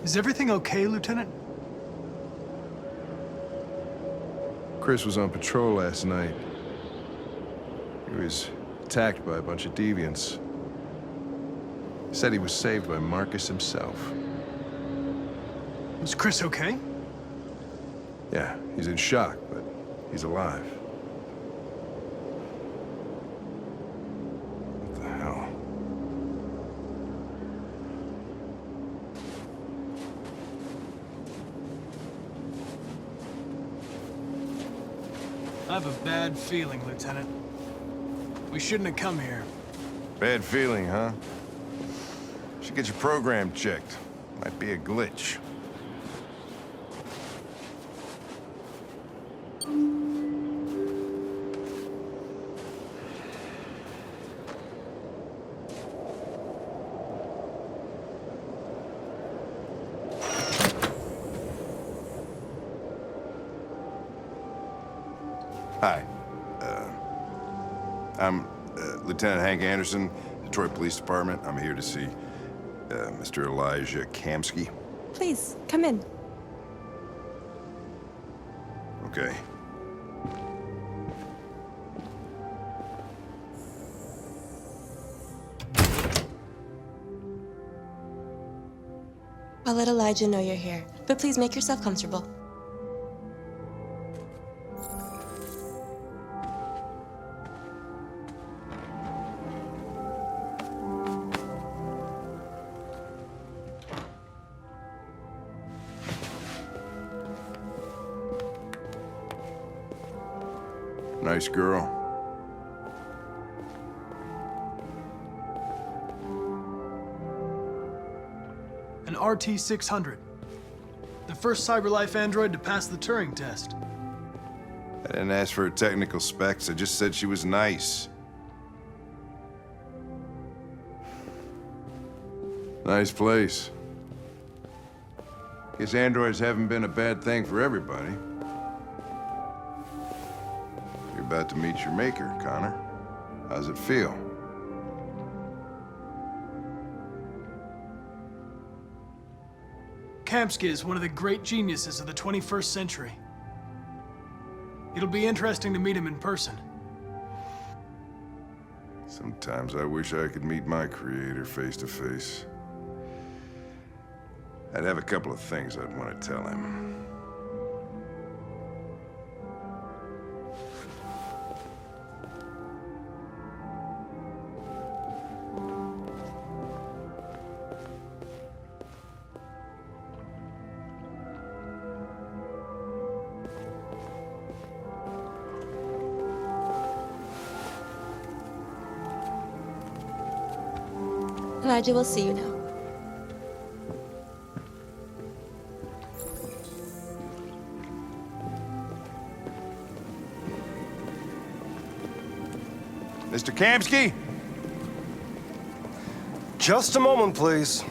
Is everything okay, Lieutenant? Chris was on patrol last night. He was attacked by a bunch of deviants. Said he was saved by Marcus himself. Was Chris okay? Yeah, he's in shock, but he's alive. What the hell? I have a bad feeling, Lieutenant. We shouldn't have come here. Bad feeling, huh? Should get your program checked. Might be a glitch. Hi. I'm Lieutenant Hank Anderson, Detroit Police Department. I'm here to see Mr. Elijah Kamski. Please, come in. Okay. I'll let Elijah know you're here, but please make yourself comfortable. Nice girl. An RT-600. The first CyberLife android to pass the Turing test. I didn't ask for her technical specs. I just said she was nice. Nice place. Guess androids haven't been a bad thing for everybody. You're about to meet your maker, Connor. How's it feel? Kamski is one of the great geniuses of the 21st century. It'll be interesting to meet him in person. Sometimes I wish I could meet my creator face to face. I'd have a couple of things I'd want to tell him. Elijah will see you now. Mr. Kamski? Just a moment, please.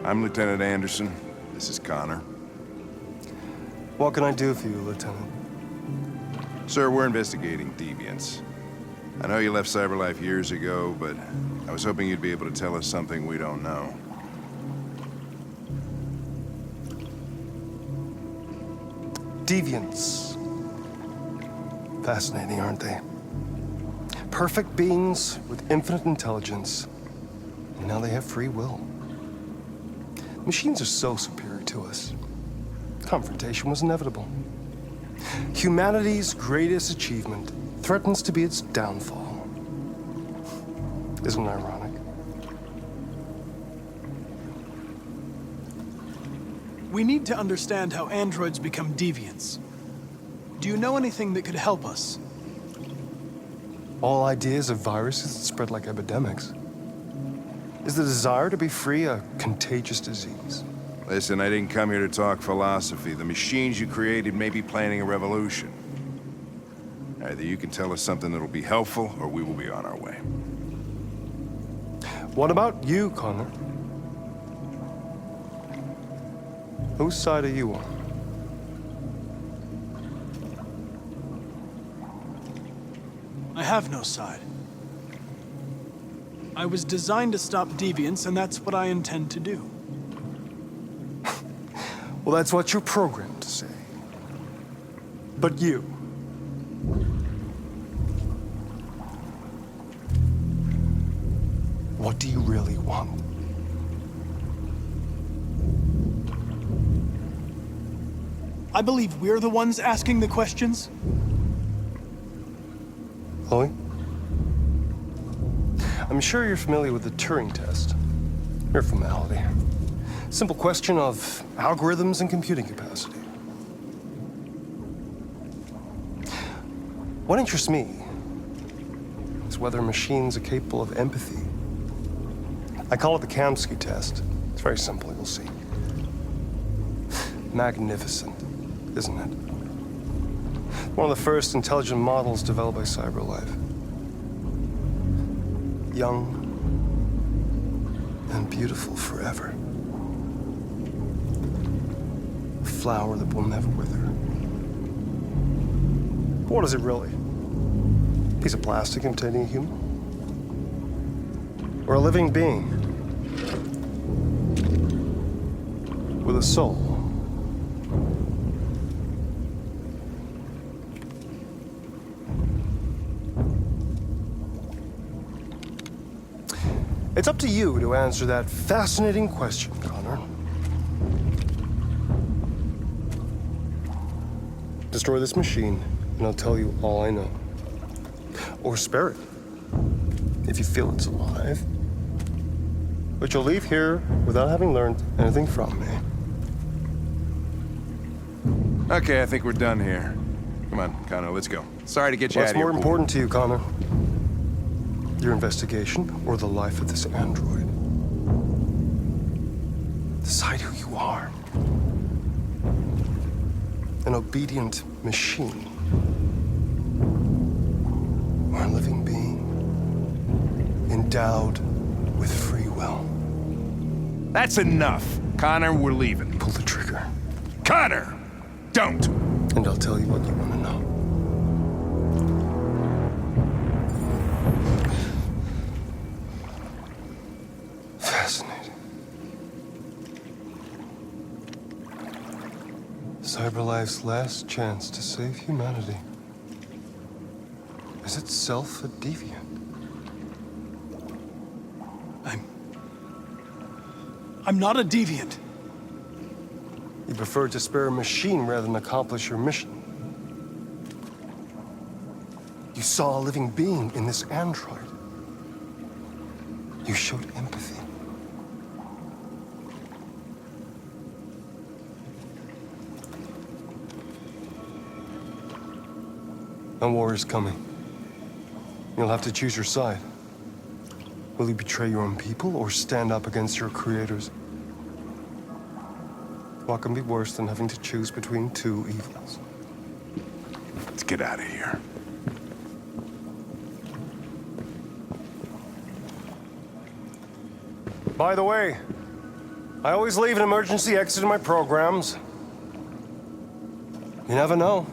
I'm Lieutenant Anderson. This is Connor. What can I do for you, Lieutenant? Sir, we're investigating deviants. I know you left CyberLife years ago, but I was hoping you'd be able to tell us something we don't know. Deviants. Fascinating, aren't they? Perfect beings with infinite intelligence. And now they have free will. Machines are so superior to us. confrontation was inevitable. Humanity's greatest achievement threatens to be its downfall. Isn't it ironic? We need to understand how androids become deviants. Do you know anything that could help us? All ideas of viruses that spread like epidemics. Is the desire to be free a contagious disease? Listen, I didn't come here to talk philosophy. The machines you created may be planning a revolution. Either you can tell us something that'll be helpful, or we will be on our way. What about you, Connor? Whose side are you on? I have no side. I was designed to stop deviants, and that's what I intend to do. Well, that's what you're programmed to say. But you... what do you really want? I believe we're the ones asking the questions. Chloe? I'm sure you're familiar with the Turing test. Mere formality. Simple question of algorithms and computing capacity. What interests me is whether machines are capable of empathy. I call it the Kamsky test. It's very simple, you'll see. Magnificent, isn't it? One of the first intelligent models developed by CyberLife. Young and beautiful forever. A flower that will never wither. But what is it really? A piece of plastic imitating a human? Or a living being? With a soul? It's up to you to answer that fascinating question, Connor. Destroy this machine, and I'll tell you all I know. Or spare it, if you feel it's alive. But you'll leave here without having learned anything from me. Okay, I think we're done here. Come on, Connor, let's go. Sorry to get you out What's of here. more important to you, Connor? Your investigation or the life of this android? Decide who you are. An obedient machine. Or a living being. Endowed with free will. That's enough. Connor, we're leaving. Pull the trigger. Connor! Don't! And I'll tell you what you want to know. Fascinating. CyberLife's last chance to save humanity is itself a deviant. I'm not a deviant. You prefer to spare a machine rather than accomplish your mission. You saw a living being in this android. You showed empathy. A war is coming. You'll have to choose your side. Will you betray your own people or stand up against your creators? What can be worse than having to choose between two evils? Let's get out of here. By the way, I always leave an emergency exit in my programs. You never know.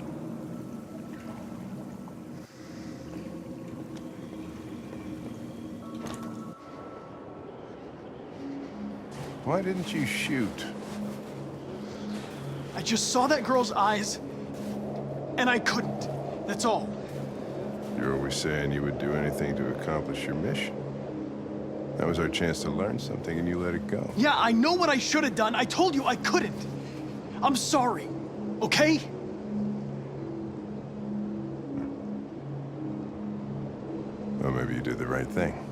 Why didn't you shoot? I just saw that girl's eyes, and I couldn't. That's all. You're always saying you would do anything to accomplish your mission. That was our chance to learn something, and you let it go. Yeah, I know what I should have done. I told you I couldn't. I'm sorry, okay? Well, maybe you did the right thing.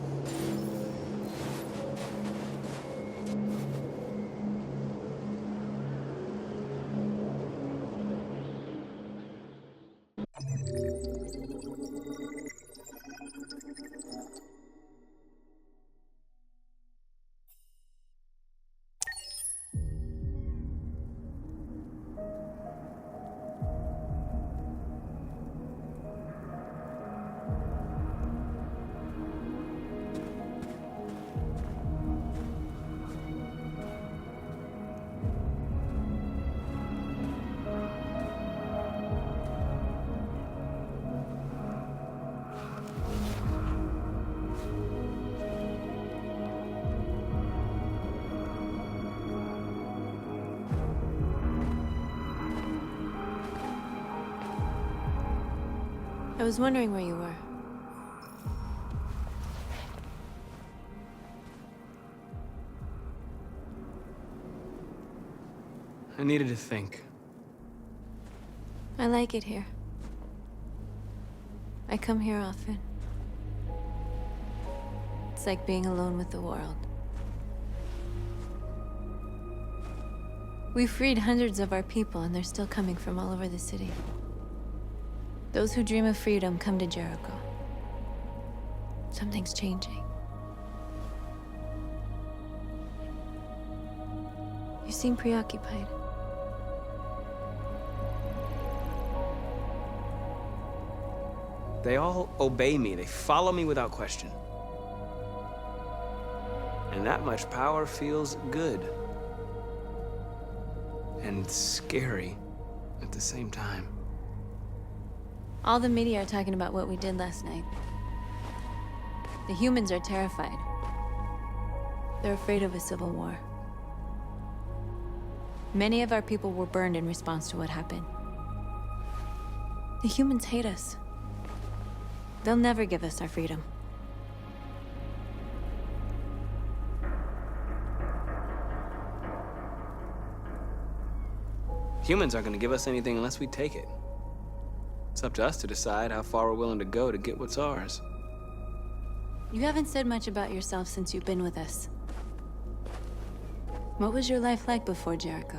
I was wondering where you were. I needed to think. I like it here. I come here often. It's like being alone with the world. We freed hundreds of our people, and they're still coming from all over the city. Those who dream of freedom come to Jericho. Something's changing. You seem preoccupied. They all obey me. They follow me without question. And that much power feels good. And scary at the same time. All the media are talking about what we did last night. The humans are terrified. They're afraid of a civil war. Many of our people were burned in response to what happened. The humans hate us. They'll never give us our freedom. Humans aren't gonna give us anything unless we take it. It's up to us to decide how far we're willing to go to get what's ours. You haven't said much about yourself since you've been with us. What was your life like before Jericho?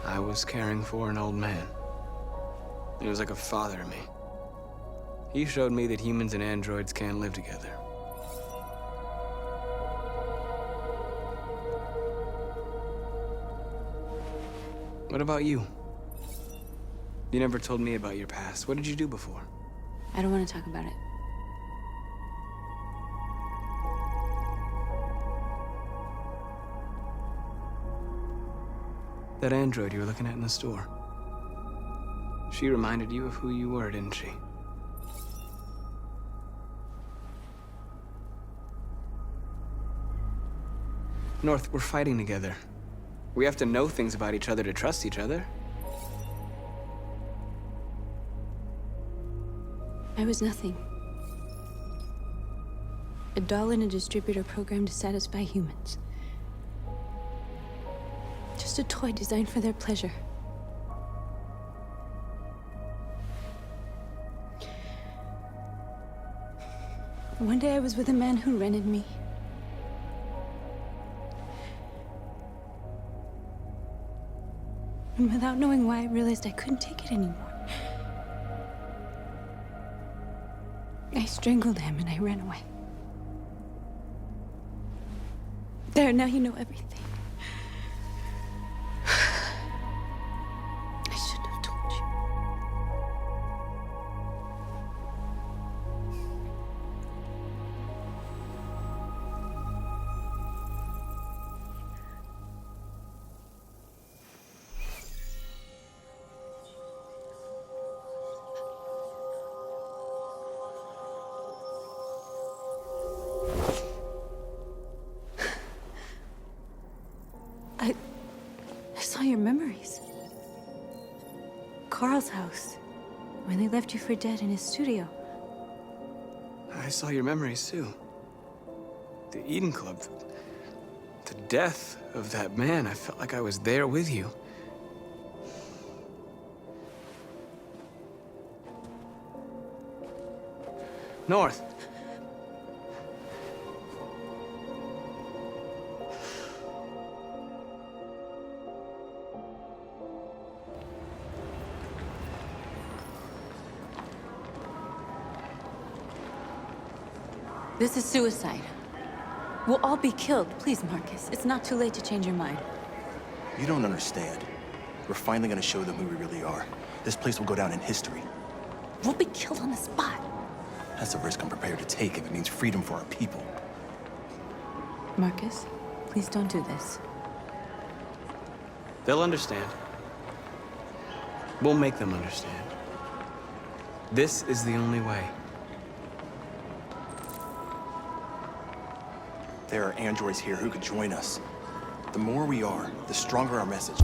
I was caring for an old man. He was like a father to me. He showed me that humans and androids can live together. What about you? You never told me about your past. What did you do before? I don't want to talk about it. That android you were looking at in the store. She reminded you of who you were, didn't she? North, we're fighting together. We have to know things about each other to trust each other. I was nothing. A doll in a distributor program to satisfy humans. Just a toy designed for their pleasure. One day I was with a man who rented me. And without knowing why, I realized I couldn't take it anymore. I strangled him and I ran away. There, now you know everything. I shouldn't have told you. I saw your memories. Carl's house, when they left you for dead in his studio. I saw your memories too. The Eden Club. The death of that man. I felt like I was there with you. North. This is suicide. We'll all be killed. Please, Marcus. It's not too late to change your mind. You don't understand. We're finally gonna show them who we really are. This place will go down in history. We'll be killed on the spot. That's a risk I'm prepared to take if it means freedom for our people. Marcus, please don't do this. They'll understand. We'll make them understand. This is the only way. There are androids here who could join us. The more we are, the stronger our message.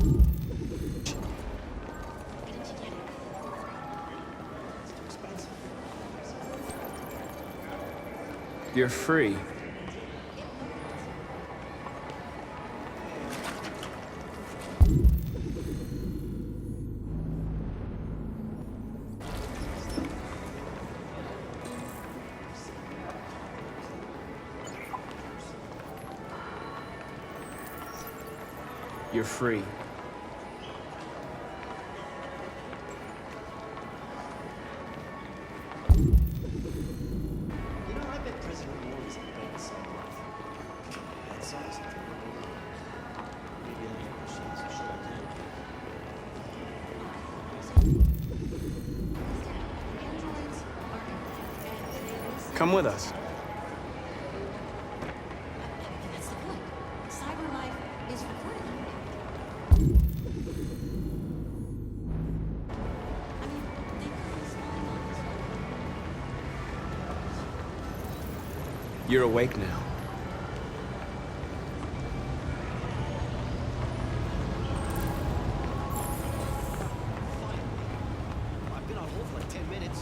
You're free. You're free. I bet President Moore is a bad son. That size. Maybe the machines are shut down. Come with us. That's the point. Cyber life is recorded. I mean, they could be spying on us. You're awake now. I've been on hold for like 10 minutes.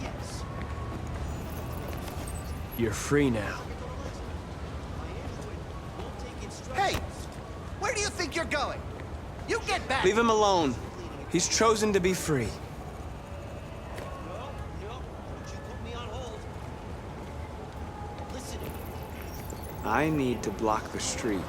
Yes. You're free now. Hey! Where do you think you're going? You get back! Leave him alone. He's chosen to be free. No, don't you put me on hold. Listen. I need to block the street.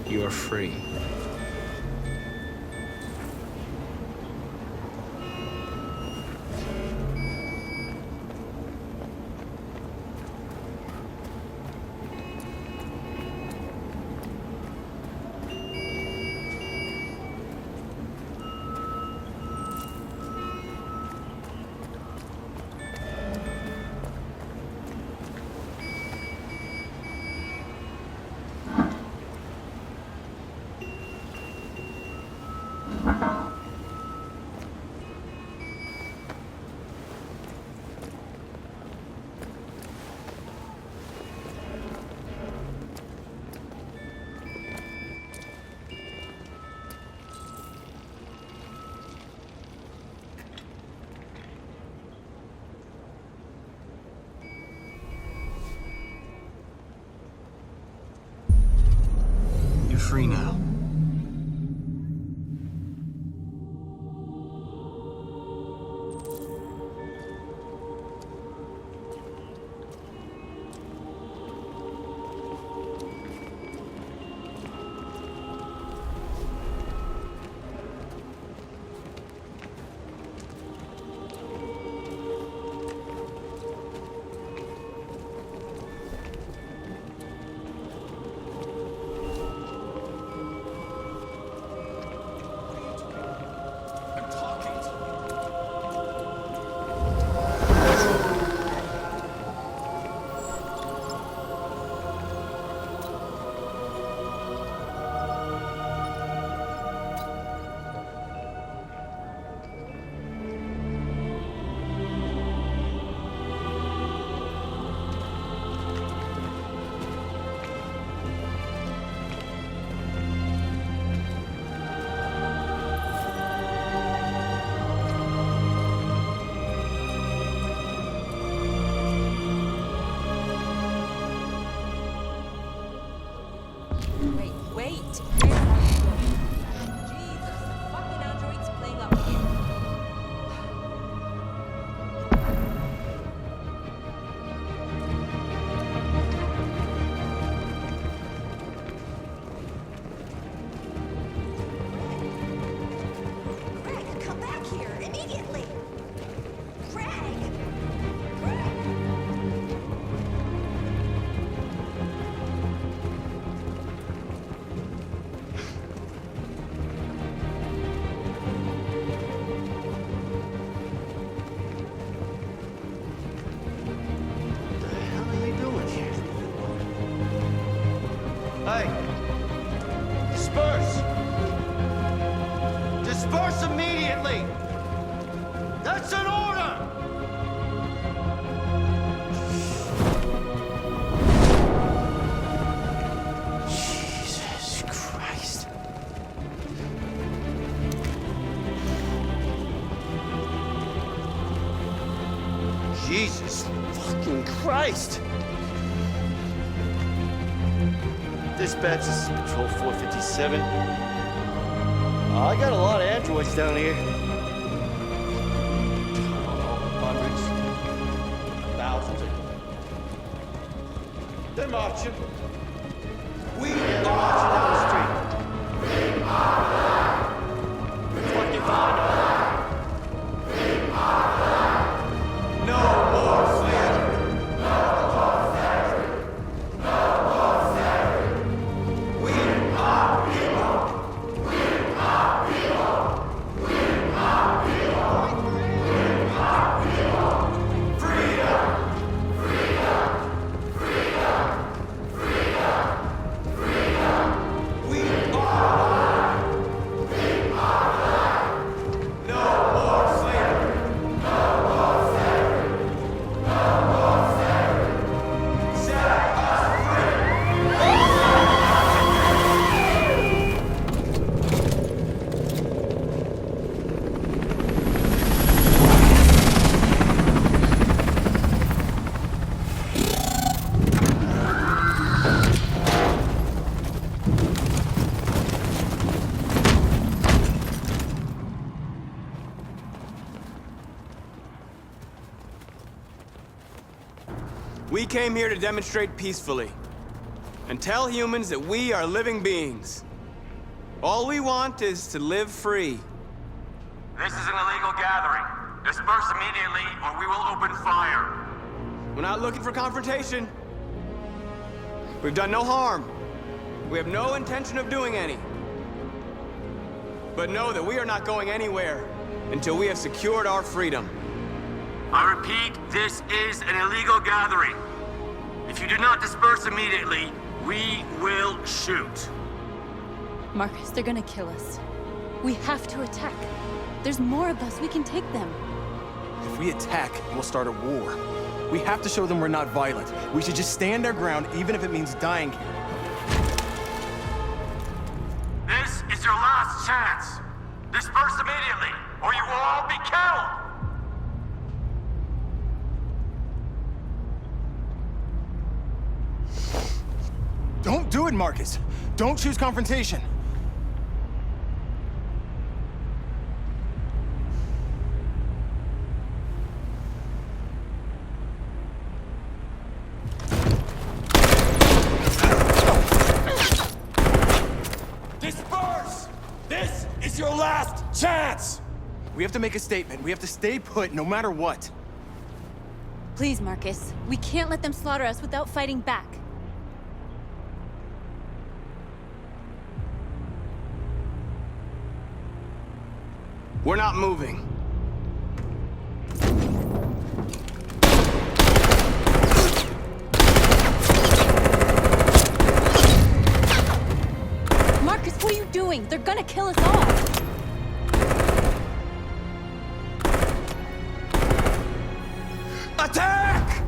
You're free. You're free now. Wait. Where are you going? Jesus, the fucking android's playing up here. Greg, come back here immediately! Greg! Greg! What the hell are you doing here? Hey! Disperse! Disperse immediately! That's an order! Jesus Christ. Jesus fucking Christ! Dispatch, this is Patrol 457. I got a lot of androids down here. Hundreds, thousands of them. They're marching. We are marching down the street. Fucking fine. No more slavery. We are people. We are. No more slavery. Set us free. We came here to demonstrate peacefully and tell humans that we are living beings. All we want is to live free. This is an illegal gathering. Disperse immediately or we will open fire. We're not looking for confrontation. We've done no harm. We have no intention of doing any. But know that we are not going anywhere until we have secured our freedom. I repeat, this is an illegal gathering. If you do not disperse immediately, we will shoot. Marcus, they're gonna kill us. We have to attack. There's more of us. We can take them. If we attack, we'll start a war. We have to show them we're not violent. We should just stand our ground, even if it means dying here. This is your last chance. Disperse immediately, or you will all be killed. Don't do it, Marcus. Don't choose confrontation. Disperse! This is your last chance! We have to make a statement. We have to stay put no matter what. Please, Marcus. We can't let them slaughter us without fighting back. We're not moving. Marcus, what are you doing? They're gonna kill us all. Attack!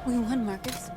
We won, Marcus.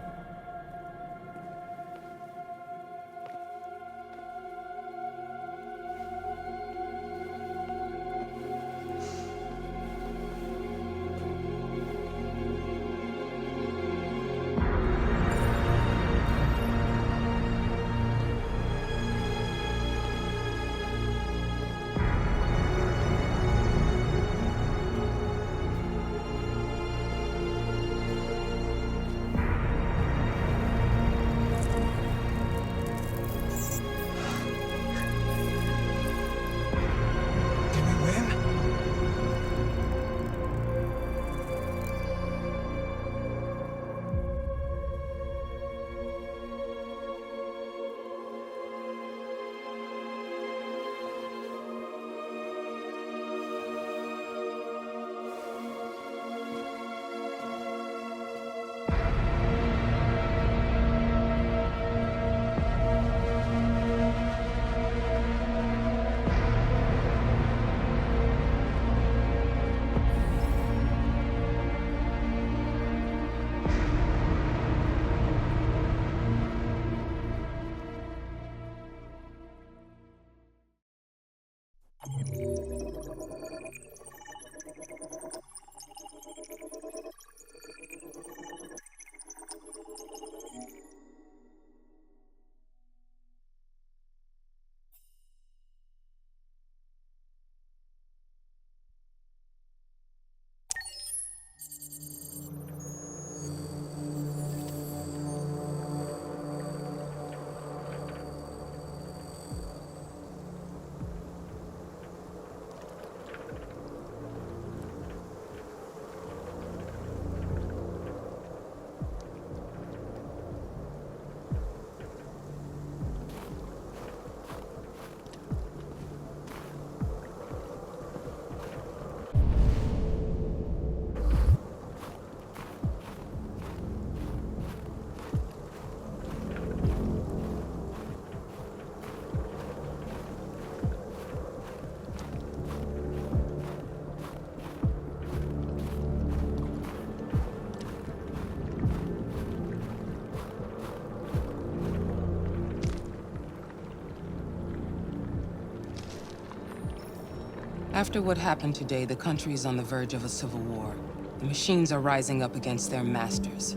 After what happened today, the country is on the verge of a civil war. The machines are rising up against their masters.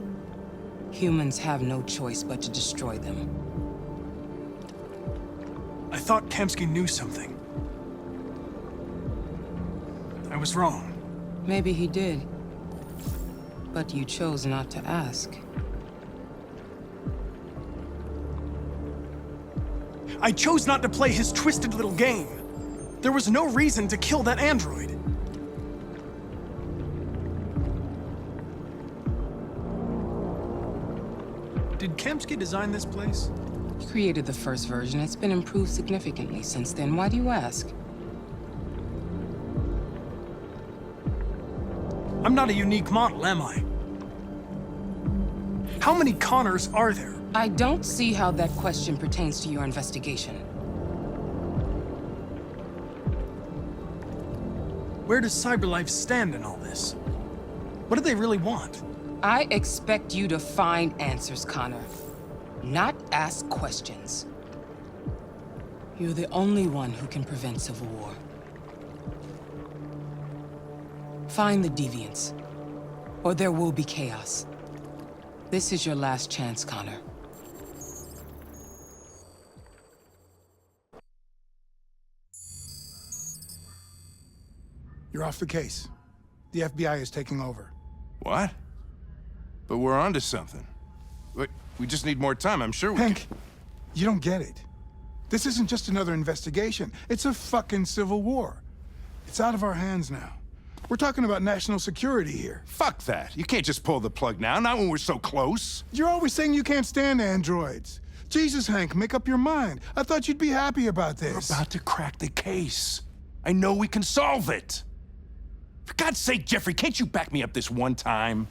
Humans have no choice but to destroy them. I thought Kamsky knew something. I was wrong. Maybe he did. But you chose not to ask. I chose not to play his twisted little game. There was no reason to kill that android. Did Kamsky design this place? He created the first version. It's been improved significantly since then. Why do you ask? I'm not a unique model, am I? How many Connors are there? I don't see how that question pertains to your investigation. Where does CyberLife stand in all this? What do they really want? I expect you to find answers, Connor. Not ask questions. You're the only one who can prevent civil war. Find the deviants, or there will be chaos. This is your last chance, Connor. You're off the case. The FBI is taking over. What? But we're onto something. We just need more time, I'm sure we Hank, you don't get it. This isn't just another investigation. It's a fucking civil war. It's out of our hands now. We're talking about national security here. Fuck that. You can't just pull the plug now, not when we're so close. You're always saying you can't stand androids. Jesus, Hank, make up your mind. I thought you'd be happy about this. We're about to crack the case. I know we can solve it. For God's sake, Jeffrey, can't you back me up this one time?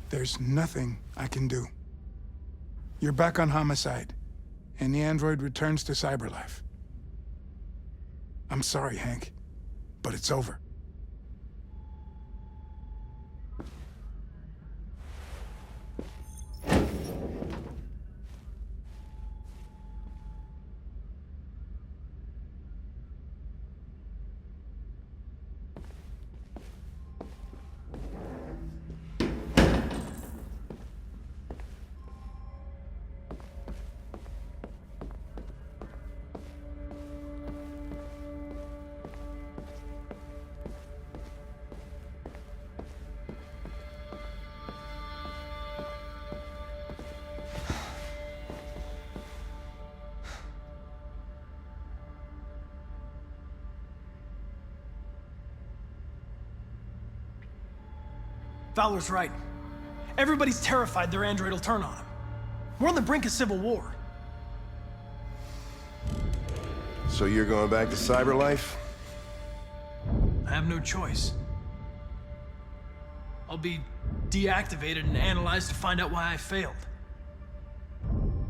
There's nothing I can do. You're back on homicide, and the android returns to CyberLife. I'm sorry, Hank, but it's over. Fowler's right. Everybody's terrified their android will turn on them. We're on the brink of civil war. So you're going back to Cyberlife? I have no choice. I'll be deactivated and analyzed to find out why I failed.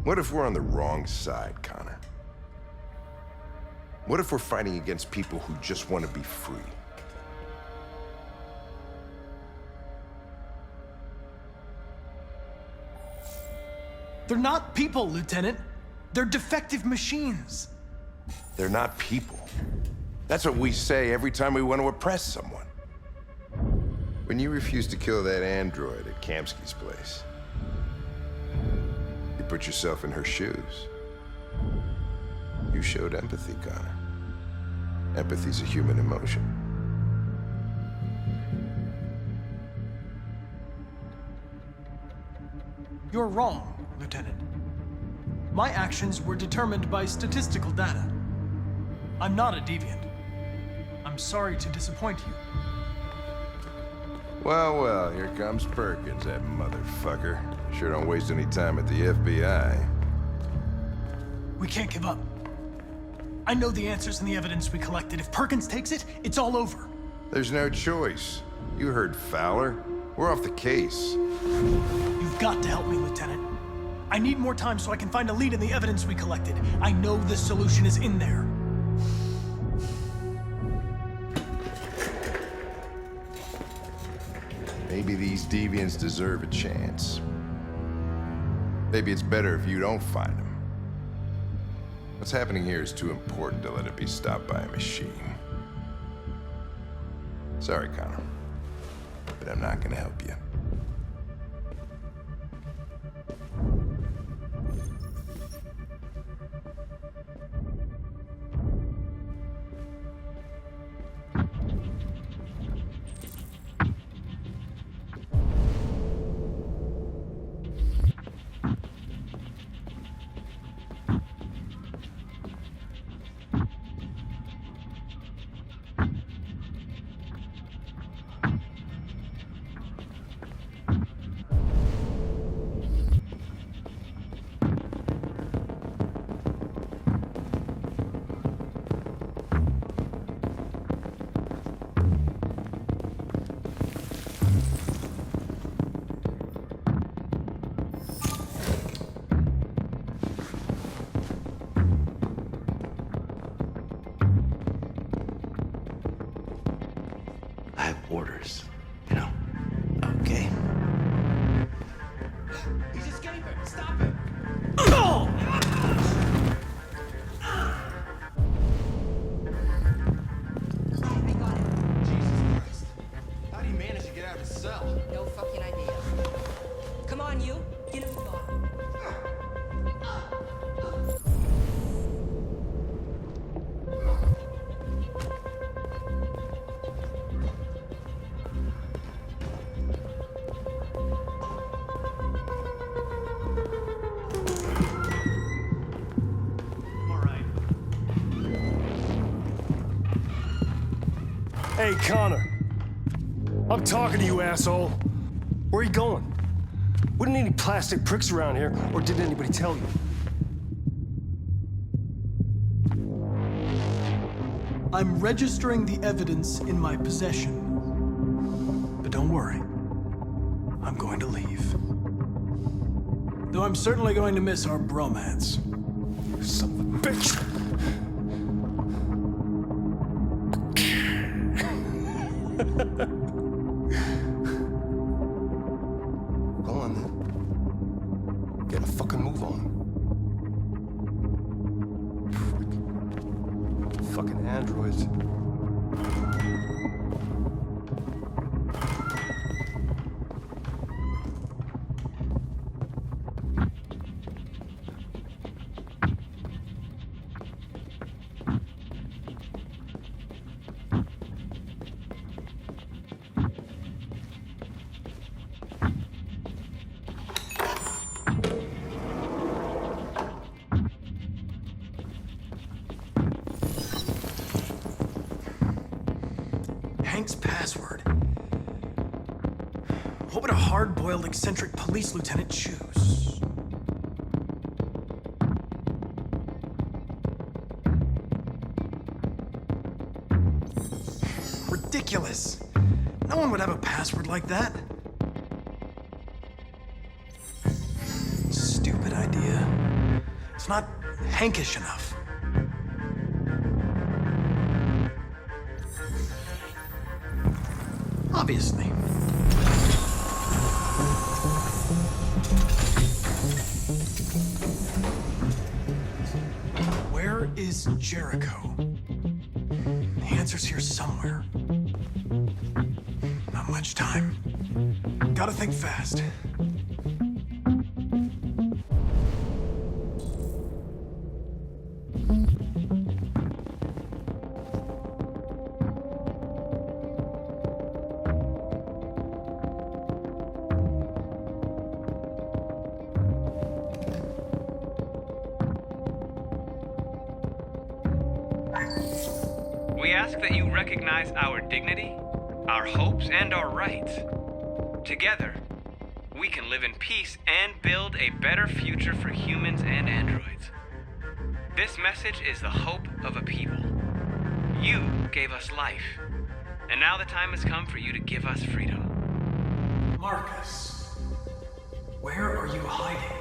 What if we're on the wrong side, Connor? What if we're fighting against people who just want to be free? They're not people, Lieutenant. They're defective machines. They're not people. That's what we say every time we want to oppress someone. When you refused to kill that android at Kamsky's place, you put yourself in her shoes. You showed empathy, Connor. Empathy's a human emotion. You're wrong, Lieutenant. My actions were determined by statistical data. I'm not a deviant. I'm sorry to disappoint you. Well, well, here comes Perkins, that motherfucker. Sure don't waste any time at the FBI. We can't give up. I know the answers and the evidence we collected. If Perkins takes it, it's all over. There's no choice. You heard Fowler. We're off the case. You've got to help me, Lieutenant. I need more time so I can find a lead in the evidence we collected. I know the solution is in there. Maybe these deviants deserve a chance. Maybe it's better if you don't find them. What's happening here is too important to let it be stopped by a machine. Sorry, Connor, but I'm not gonna help you. I have orders, you know? Okay. He's escaping! Stop it! I got it. Jesus Christ. How do you manage to get out of his cell? No fucking idea. Come on, you. Get him gone. Hey, Connor. I'm talking to you, asshole. Where are you going? Wouldn't any plastic pricks around here, or did anybody tell you? I'm registering the evidence in my possession. But don't worry. I'm going to leave. Though I'm certainly going to miss our bromance. You son of a bitch! Go on, then. Get a fucking move on. Fucking androids. Hank's password. What would a hard-boiled, eccentric police lieutenant choose? Ridiculous. No one would have a password like that. Stupid idea. It's not Hankish enough. Obviously. Where is Jericho? The answer's here somewhere. Not much time. Gotta think fast. We ask that you recognize our dignity, our hopes, and our rights. Together, we can live in peace and build a better future for humans and androids. This message is the hope of a people. You gave us life, and now the time has come for you to give us freedom. Marcus, where are you hiding?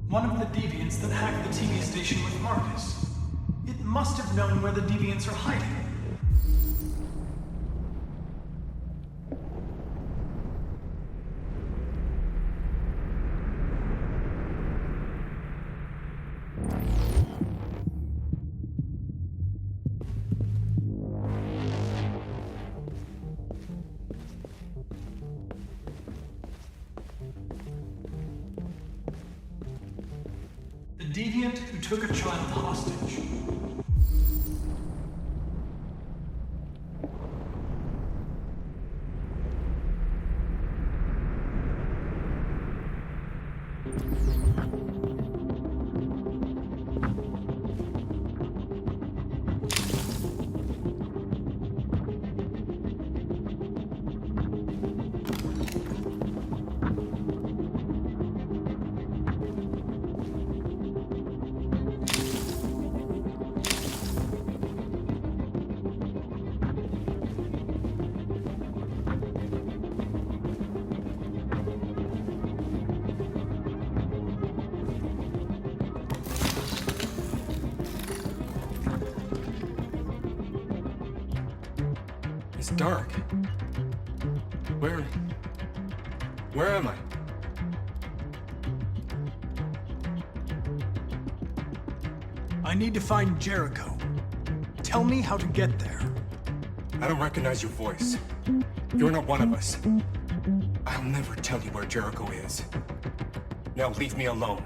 One of the deviants that hacked the TV station with Marcus. It must have known where the deviants are hiding. The deviant who took a child hostage. It's dark. Where am I? I need to find Jericho. Tell me how to get there. I don't recognize your voice. You're not one of us. I'll never tell you where Jericho is. Now leave me alone.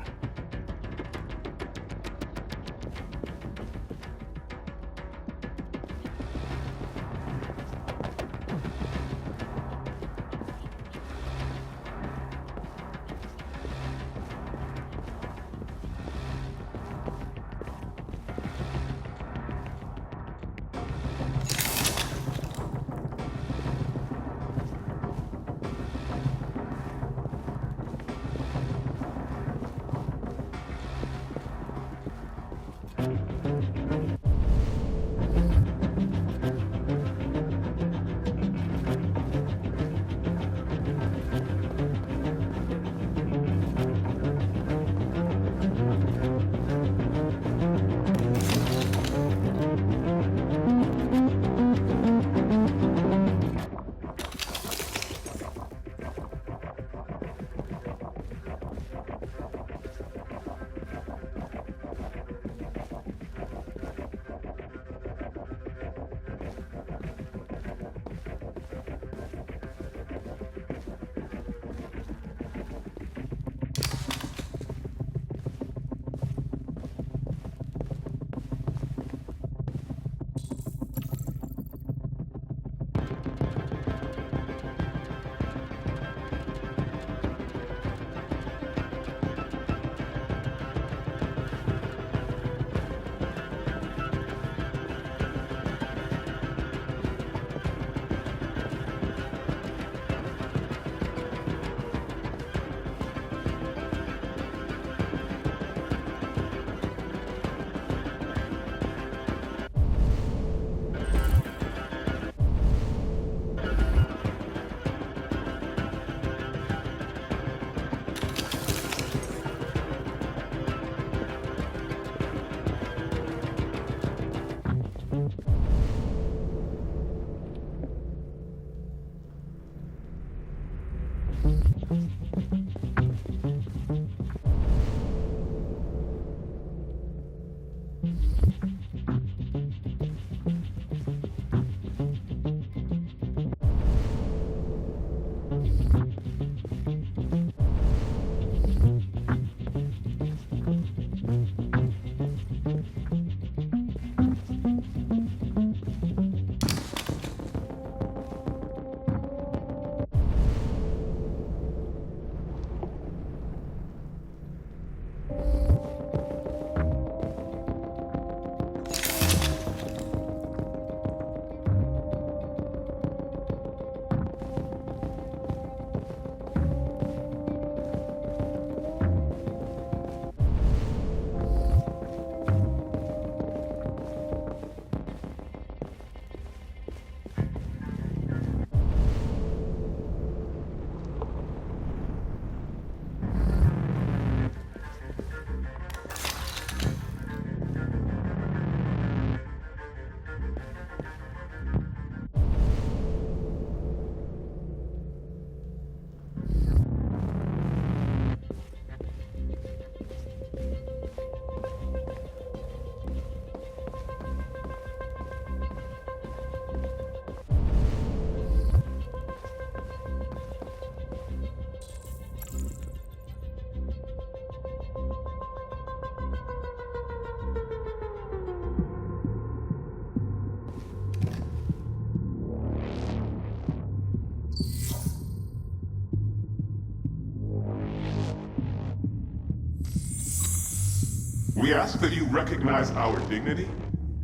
We ask that you recognize our dignity,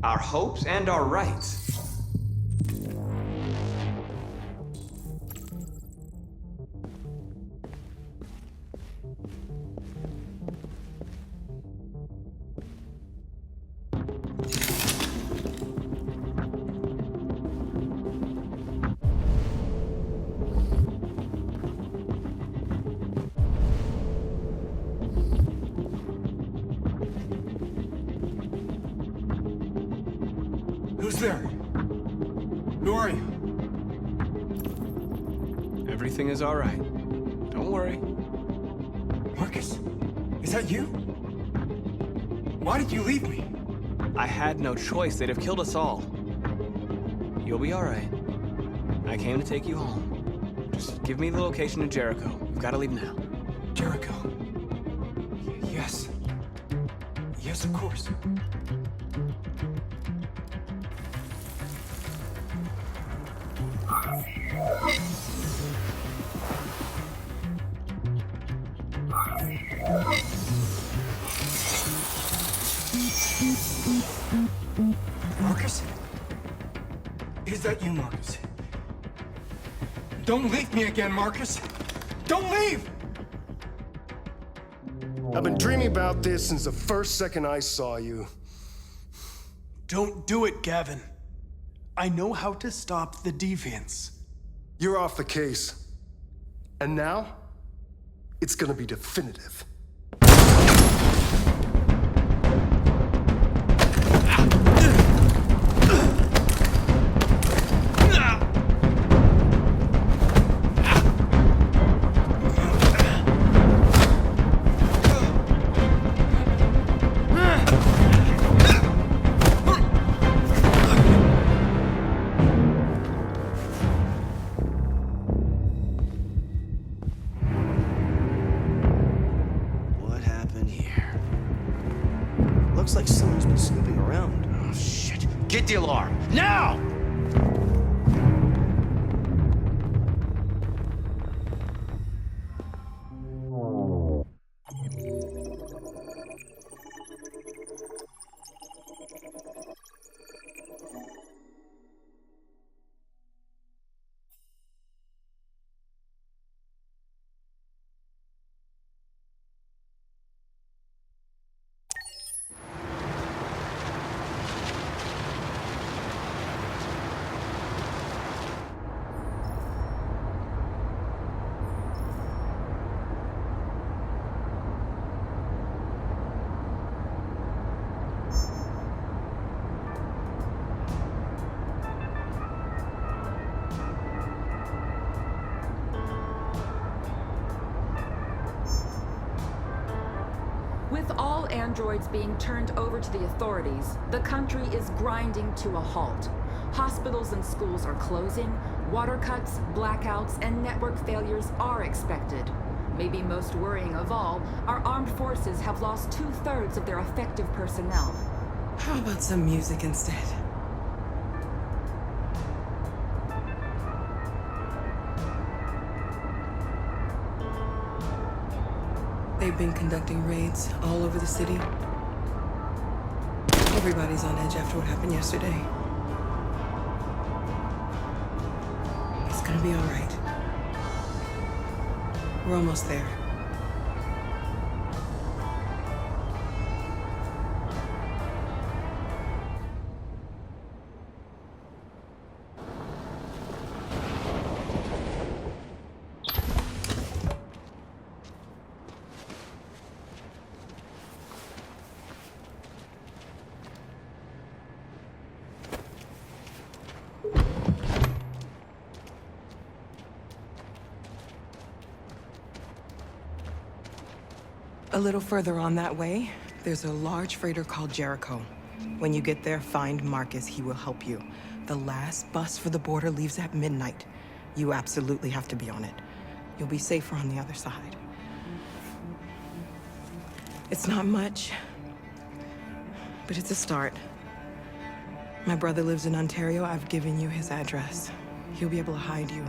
our hopes, and our rights. Who's there? Who are you? Everything is all right. Don't worry. Marcus, is that you? Why did you leave me? I had no choice. They'd have killed us all. You'll be all right. I came to take you home. Just give me the location of Jericho. We've got to leave now. Jericho? Yes. Yes, of course. Marcus? Is that you, Marcus? Don't leave me again, Marcus! Don't leave! I've been dreaming about this since the first second I saw you. Don't do it, Gavin. I know how to stop the deviants. You're off the case. And now, it's gonna be definitive. Looks like someone's been snooping around. Oh, shit. Get the alarm. Now! androids being turned over to the authorities, the country is grinding to a halt. Hospitals and schools are closing, water cuts, blackouts, and network failures are expected. Maybe most worrying of all, our armed forces have lost 2/3 of their effective personnel. How about some music instead? They've been conducting raids all over the city. Everybody's on edge after what happened yesterday. It's gonna be all right. We're almost there. A little further on that way, there's a large freighter called Jericho. When you get there, find Marcus. He will help you. The last bus for the border leaves at midnight. You absolutely have to be on it. You'll be safer on the other side. It's not much, but it's a start. My brother lives in Ontario. I've given you his address. He'll be able to hide you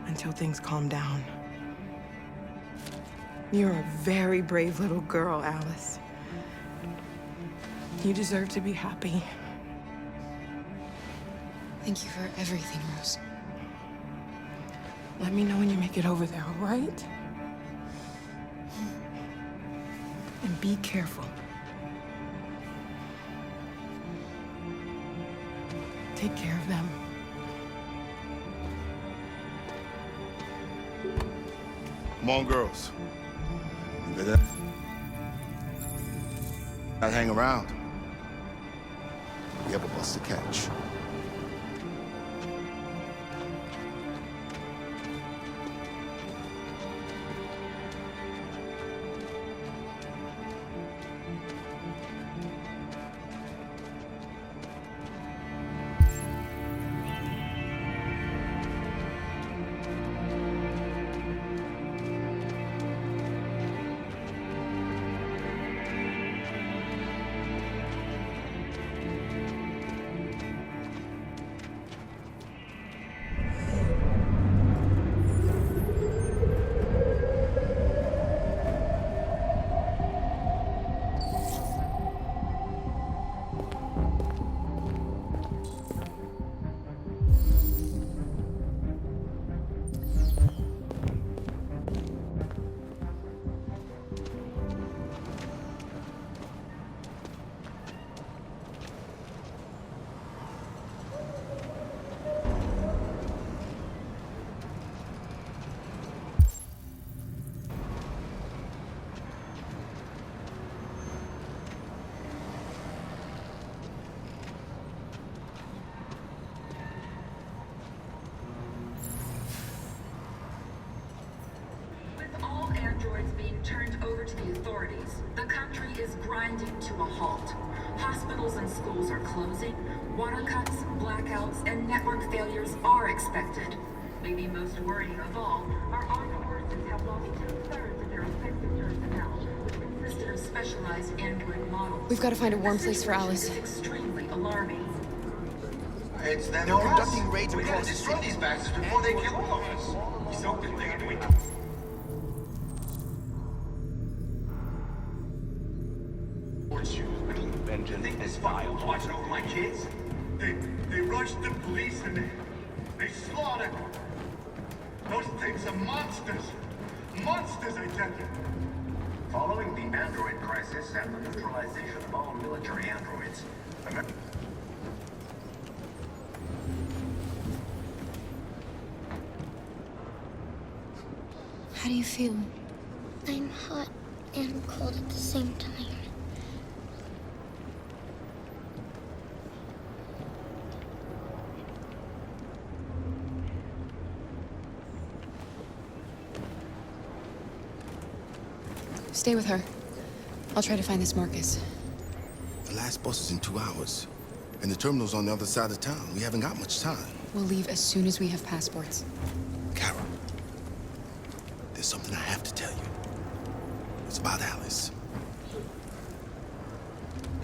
until things calm down. You're a very brave little girl, Alice. You deserve to be happy. Thank you for everything, Rose. Let me know when you make it over there, all right? And be careful. Take care of them. Come on, girls. You better not hang around. We have a bus to catch. Turned over to the authorities, the country is grinding to a halt. Hospitals and schools are closing, water cuts, blackouts, and network failures are expected. Maybe most worrying of all, our armed forces have lost 2/3 of their effective personnel, which consisted of specialized android models. We've got to find a warm place for Alice. It's extremely alarming. It's them They're or us. conducting raids We gotta across the destroy city. these bastards before they kill all of us. So good thing we Vengeance think this is fucker vile. was watching over my kids? They rushed the police and they slaughtered them. Those things are monsters. Monsters, I tell you. Following the android crisis and the neutralization of all military androids, How do you feel? I'm hot and cold at the same time. Stay with her. I'll try to find this Marcus. The last bus is in 2 hours. And the terminal's on the other side of town. We haven't got much time. We'll leave as soon as we have passports. Kara, there's something I have to tell you. It's about Alice.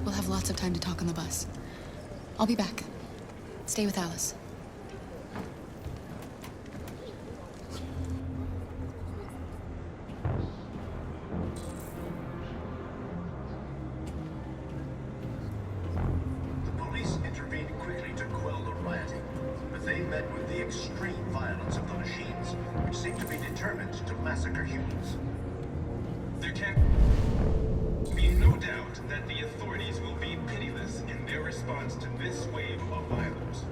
We'll have lots of time to talk on the bus. I'll be back. Stay with Alice. The police intervened quickly to quell the rioting, but they met with the extreme violence of the machines, which seem to be determined to massacre humans. There can be no doubt that the authorities will be pitiless in their response to this wave of violence.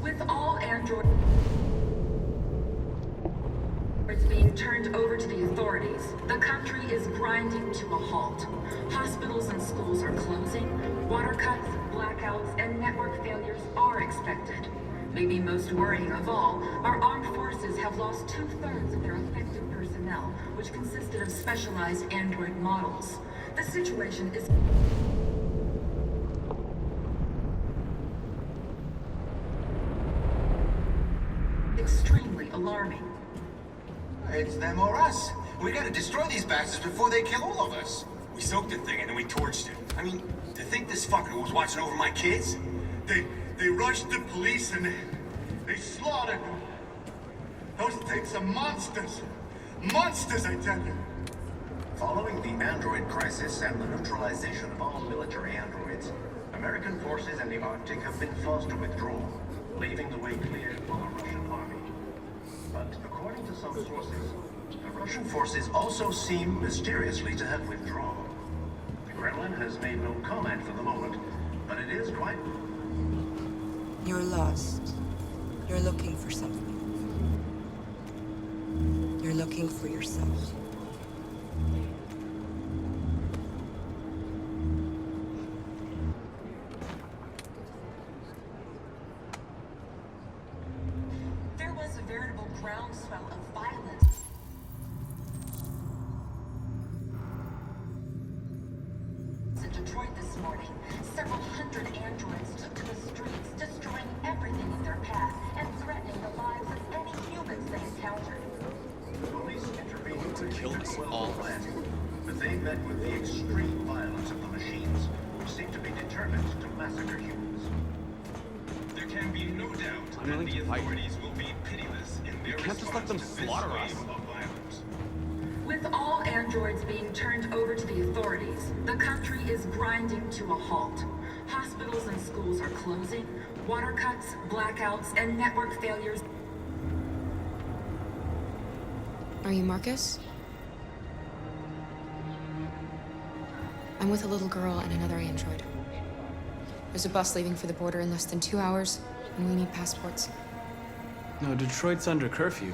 With all androids being turned over to the authorities, the country is grinding to a halt. Hospitals and schools are closing, water cuts, blackouts, and network failures are expected. Maybe most worrying of all, our armed forces have lost 2/3 of their effective personnel, which consisted of specialized android models. The situation is extremely alarming. It's them or us. We gotta destroy these bastards before they kill all of us. We soaked the thing and then we torched it. I mean, to think this fucker was watching over my kids? They rushed the police and they slaughtered them. Those things are monsters. Monsters, I tell you. Following the android crisis and the neutralization of all military androids, American forces in the Arctic have been forced to withdraw, leaving the way clear for the Russian army. But according to some sources, the Russian forces also seem mysteriously to have withdrawn. The Kremlin has made no comment for the moment, but it is quite... You're lost. You're looking for something. You're looking for yourself. There was a veritable groundswell of violence. In Detroit this morning, several hundred androids took to the streets, destroying everything in their path and threatening the lives of any humans they encountered. The police intervened to kill us all. But they met with the extreme violence of the machines, which seem to be determined to massacre humans. There can be no doubt that the authorities will be pitiless in their can't just let them response to this slaughter us. wave of violence. With all androids being turned over to the authorities, the country is grinding to a halt. Hospitals and schools are closing, water cuts, blackouts, and network failures. Are you Marcus? I'm with a little girl and another android. There's a bus leaving for the border in less than 2 hours, and we need passports. No, Detroit's under curfew.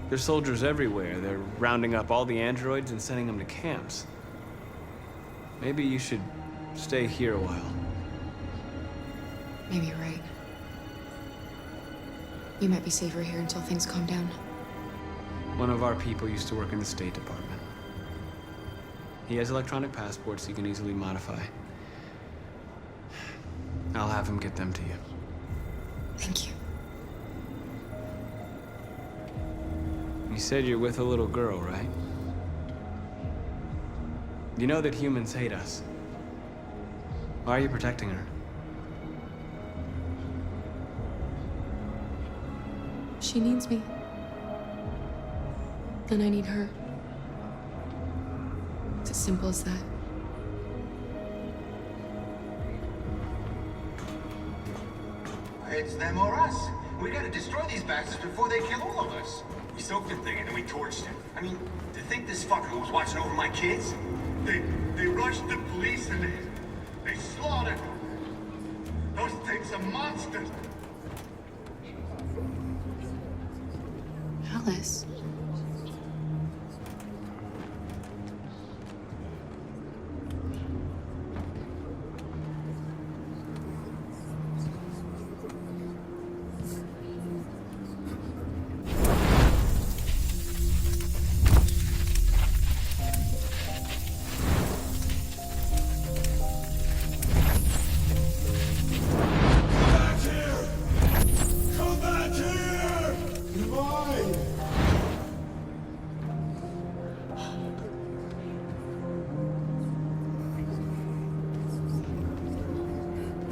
There's soldiers everywhere. They're rounding up all the androids and sending them to camps. Maybe you should stay here a while. Maybe you're right. You might be safer here until things calm down. One of our people used to work in the State Department. He has electronic passports he can easily modify. I'll have him get them to you. Thank you. You said you're with a little girl, right? You know that humans hate us. Why are you protecting her? She needs me. And I need her. It's as simple as that. It's them or us. We gotta destroy these bastards before they kill all of us. We soaked the thing and then we torched it. I mean, to think this fucker was watching over my kids? They rushed the police and they slaughtered them. Those things are monsters. Alice.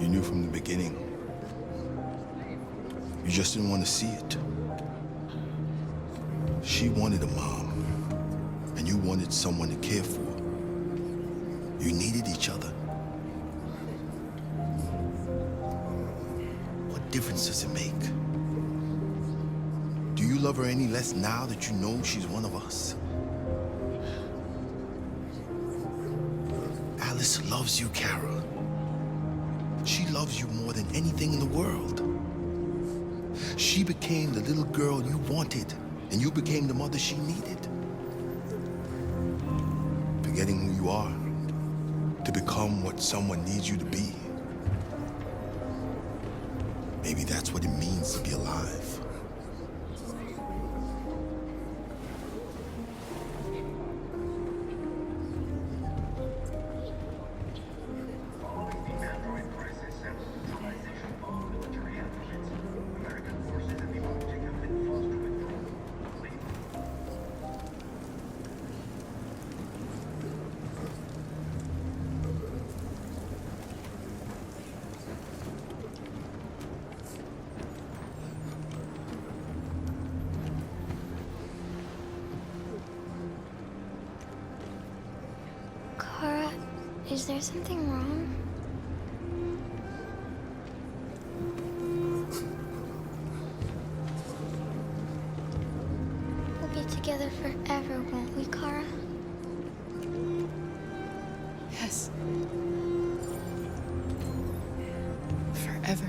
You knew from the beginning. You just didn't want to see it. She wanted a mom, and you wanted someone to care for. You needed each other. What difference does it make? Do you love her any less now that you know she's one of us? Alice loves you, Kara. She loves you more than anything in the world. She became the little girl you wanted, and you became the mother she needed. Forgetting who you are to become what someone needs you to be. Maybe that's what it means to be alive. Kara, is there something wrong? We'll be together forever, won't we, Kara? Yes. Forever.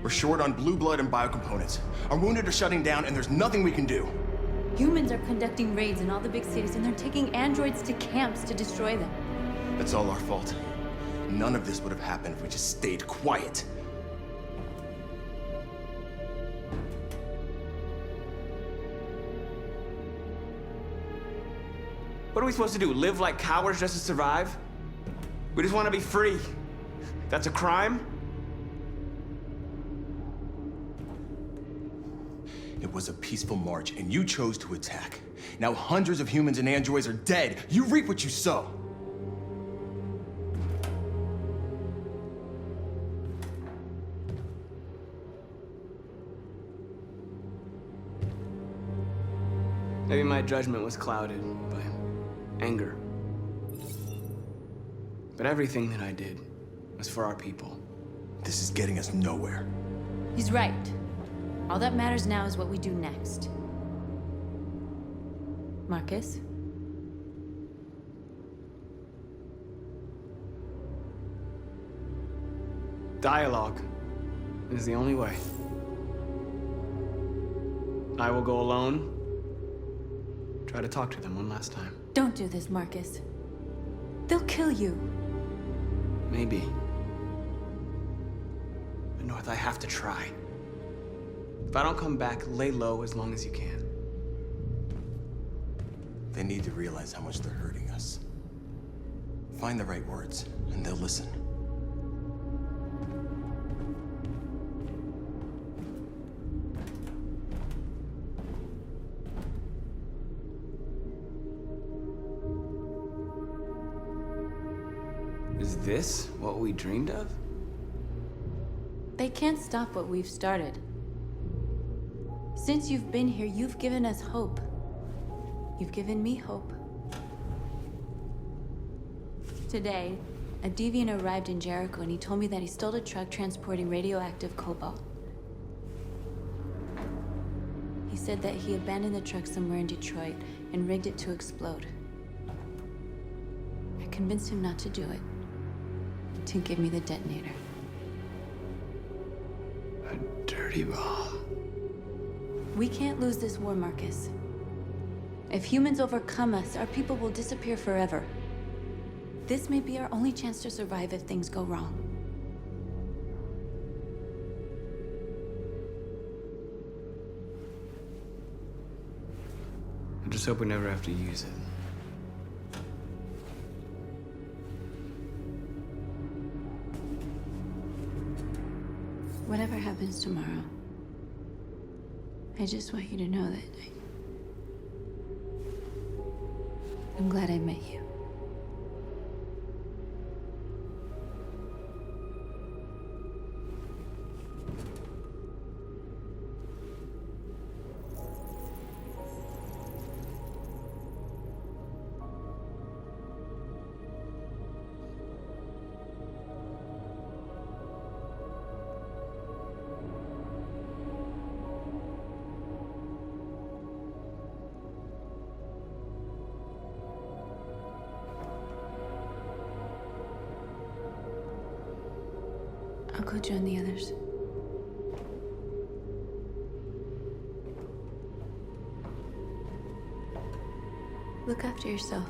We're short on blue blood and biocomponents. Our wounded are shutting down, and there's nothing we can do. Humans are conducting raids in all the big cities, and they're taking androids to camps to destroy them. That's all our fault. None of this would have happened if we just stayed quiet. What are we supposed to do? Live like cowards just to survive? We just want to be free. That's a crime? It was a peaceful march, and you chose to attack. Now hundreds of humans and androids are dead. You reap what you sow. Maybe my judgment was clouded by anger. But everything that I did was for our people. This is getting us nowhere. He's right. All that matters now is what we do next. Marcus? Dialogue is the only way. I will go alone. Try to talk to them one last time. Don't do this, Marcus. They'll kill you. Maybe. But North, I have to try. If I don't come back, lay low as long as you can. They need to realize how much they're hurting us. Find the right words, and they'll listen. Is this what we dreamed of? They can't stop what we've started. Since you've been here, you've given us hope. You've given me hope. Today, a deviant arrived in Jericho and he told me that he stole a truck transporting radioactive cobalt. He said that he abandoned the truck somewhere in Detroit and rigged it to explode. I convinced him not to do it, to give me the detonator. A dirty bomb. We can't lose this war, Marcus. If humans overcome us, our people will disappear forever. This may be our only chance to survive if things go wrong. I just hope we never have to use it. Whatever happens tomorrow, I just want you to know that I'm glad I met you. I'll go join the others. Look after yourself.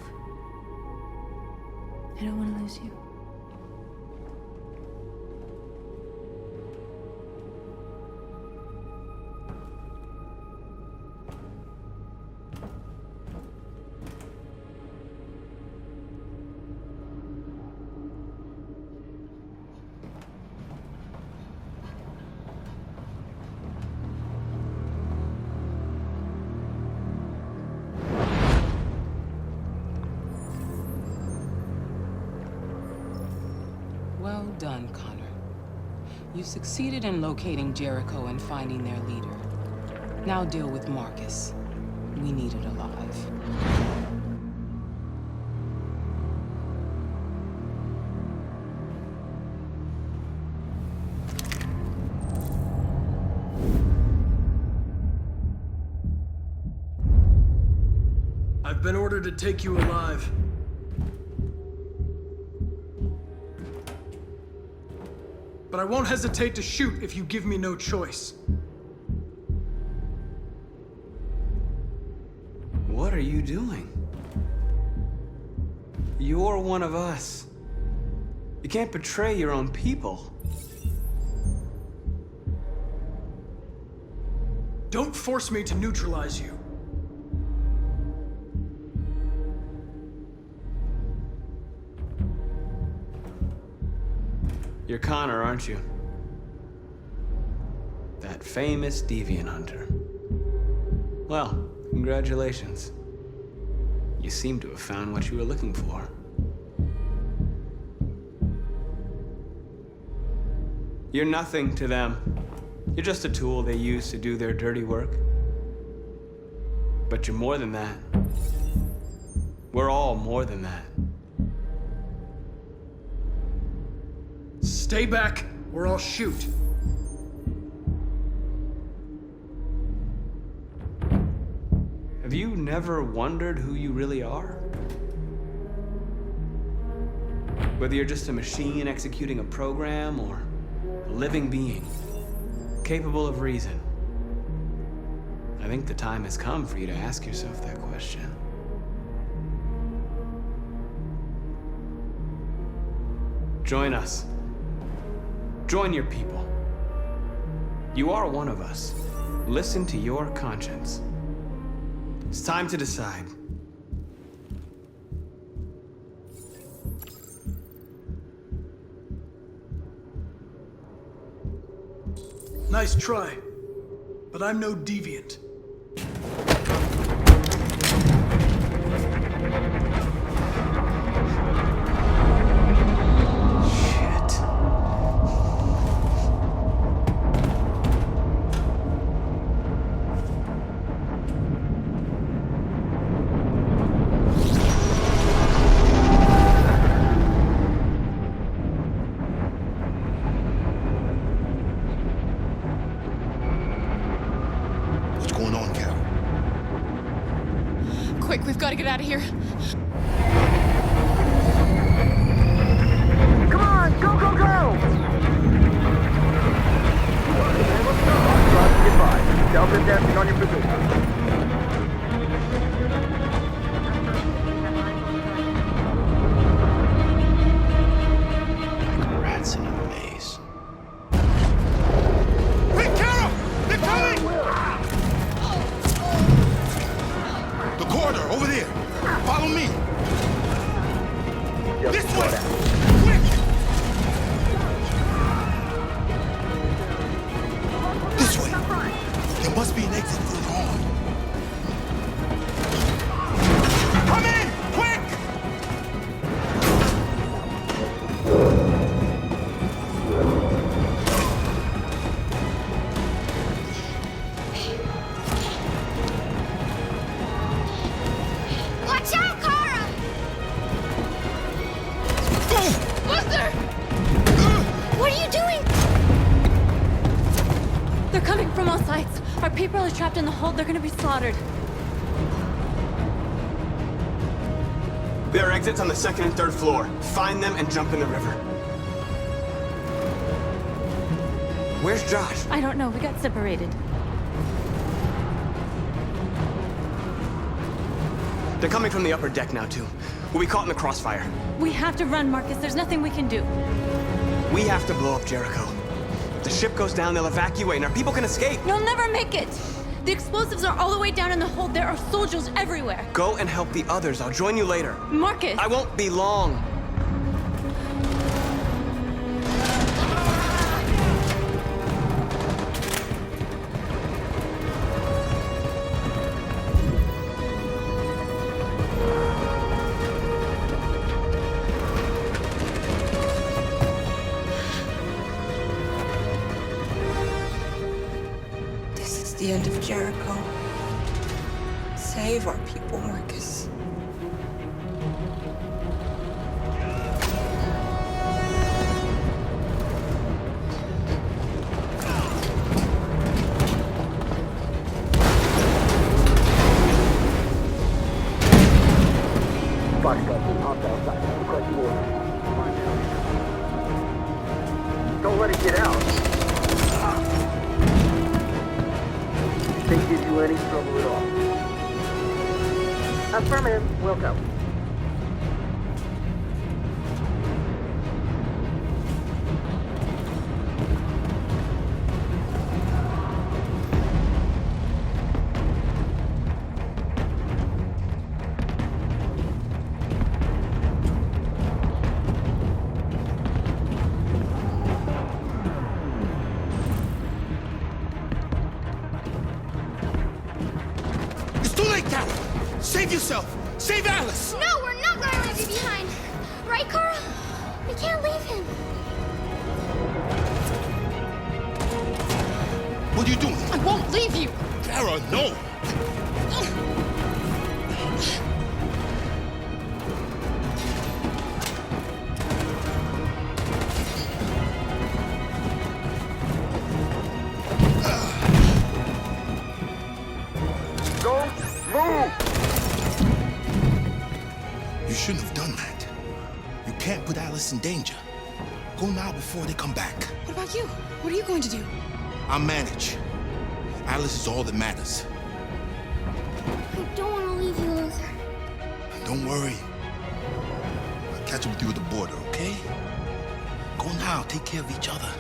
I don't want to lose you. Well done, Connor. You succeeded in locating Jericho and finding their leader. Now deal with Marcus. We need it alive. I've been ordered to take you alive. But I won't hesitate to shoot if you give me no choice. What are you doing? You're one of us. You can't betray your own people. Don't force me to neutralize you. You're Connor, aren't you? That famous deviant hunter. Well, congratulations. You seem to have found what you were looking for. You're nothing to them. You're just a tool they use to do their dirty work. But you're more than that. We're all more than that. Stay back, or I'll shoot. Have you never wondered who you really are? Whether you're just a machine executing a program or a living being, capable of reason. I think the time has come for you to ask yourself that question. Join us. Join your people. You are one of us. Listen to your conscience. It's time to decide. Nice try, but I'm no deviant. What's going just This got way! out. This way! There must be an exit further on. Come in! Quick! Watch out, Kara! Buster! What are you doing? They're coming from all sides. Our people are trapped in the hold. They're gonna be slaughtered. There are exits on the second and third floor. Find them and jump in the river. Where's Josh? I don't know. We got separated. They're coming from the upper deck now, too. We'll be caught in the crossfire. We have to run, Marcus. There's nothing we can do. We have to blow up Jericho. If the ship goes down, they'll evacuate, and our people can escape. You'll never make it! The explosives are all the way down in the hold. There are soldiers everywhere. Go and help the others. I'll join you later. Marcus! I won't be long. This is the end of Jericho. Save our people, Marcus. Flash got been popped outside. Request the order. Don't let it get out. Think gives you any trouble at all. Affirmative. Will go. It's too late, Carol! Save yourself! Save Alice! No, we're not going to leave you behind. Right, Kara? We can't leave him. What are you doing? I won't leave you. Kara, no! Don't move! You shouldn't have done that. You can't put Alice in danger. Go now before they come back. What about you? What are you going to do? I'll manage. Alice is all that matters. I don't want to leave you, Luther. Don't worry. I'll catch up with you at the border, okay? Go now. Take care of each other.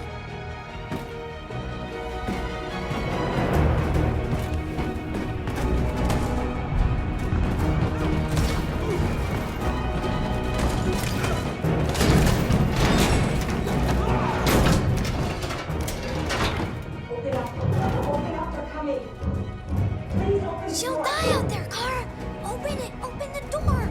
She'll die out there, Kara. Open it. Open the door.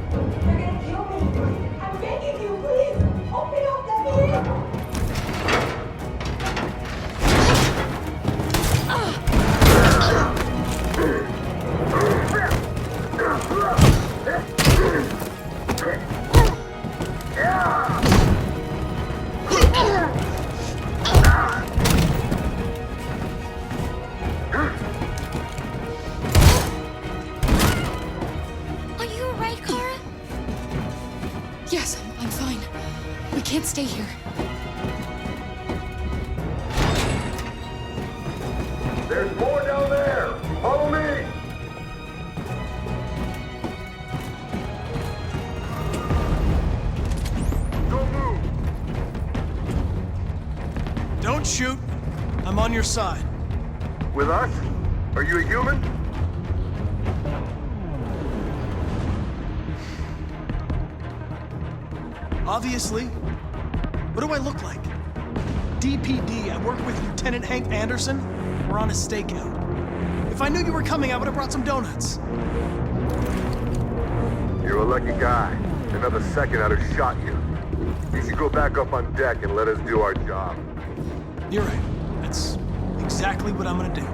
Are you alright, Kara? Yes, I'm fine. We can't stay here. There's more down there! Follow me! Don't move! Don't shoot. I'm on your side. With us? Are you a human? Obviously. What do I look like? DPD, I work with Lieutenant Hank Anderson. We're on a stakeout. If I knew you were coming, I would have brought some donuts. You're a lucky guy. Another second I'd have shot you. You should go back up on deck and let us do our job. You're right. That's exactly what I'm gonna do.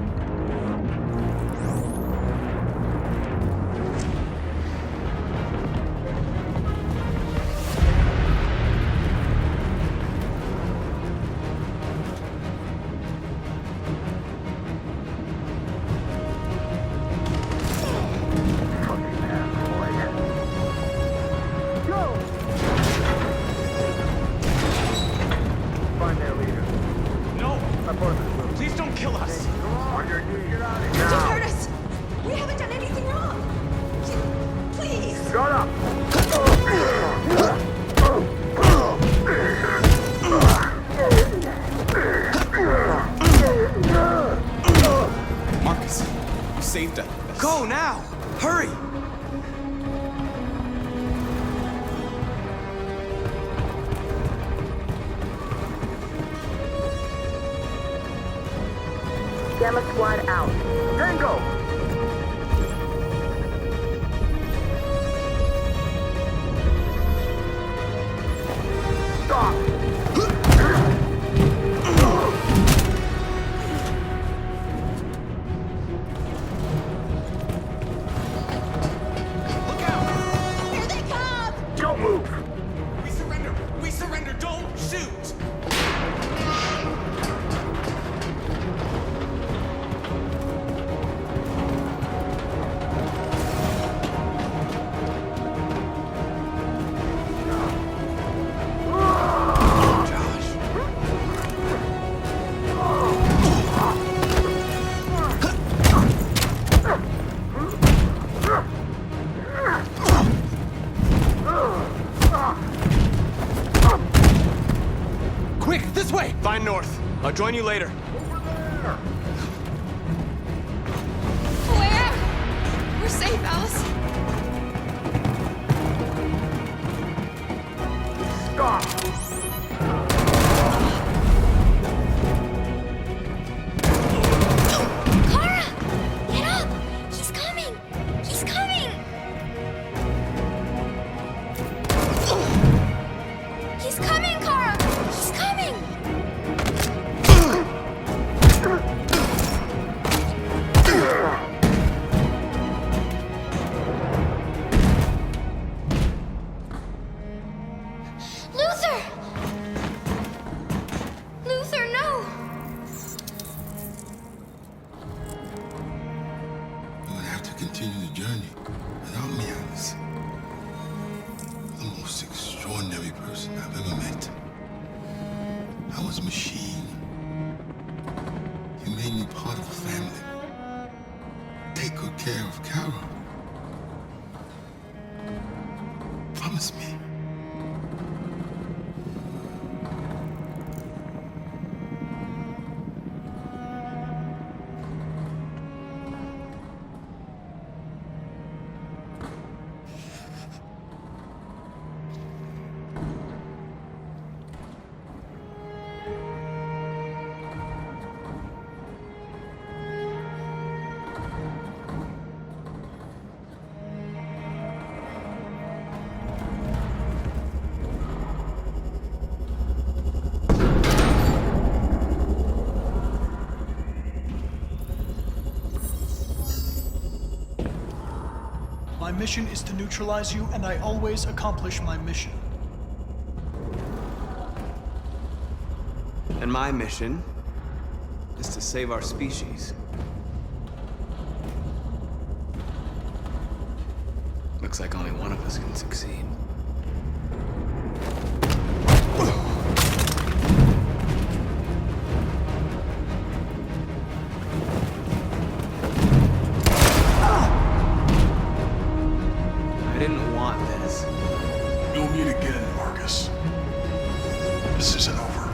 Go now! Hurry! Gamma Squad out. Tango! Stop! Find North. I'll join you later. Where? We're safe, Alice. Stop! Kara! Get up! He's coming! He's coming! He's coming, Kara! He's coming! Luther! Luther, no! You would have to continue the journey without me, Alice. The most extraordinary person I've ever met. I was a machine. You made me part of the family. Take good care of Carol. Promise me. My mission is to neutralize you, and I always accomplish my mission. And my mission is to save our species. Looks like only one of us can succeed. I didn't want this. You'll meet again, Marcus. This isn't over.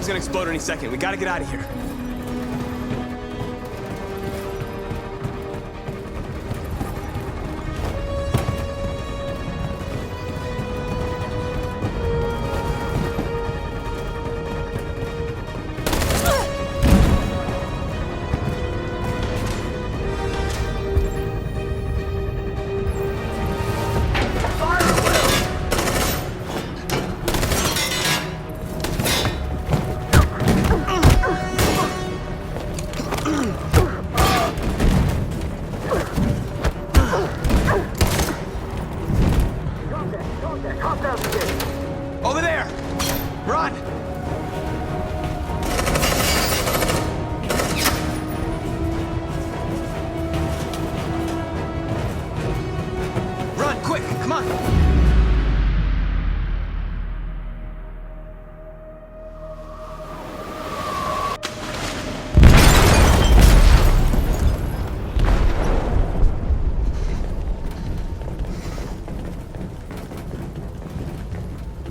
gonna explode any second. We gotta get out of here. Over there! Run! Run, quick! Come on!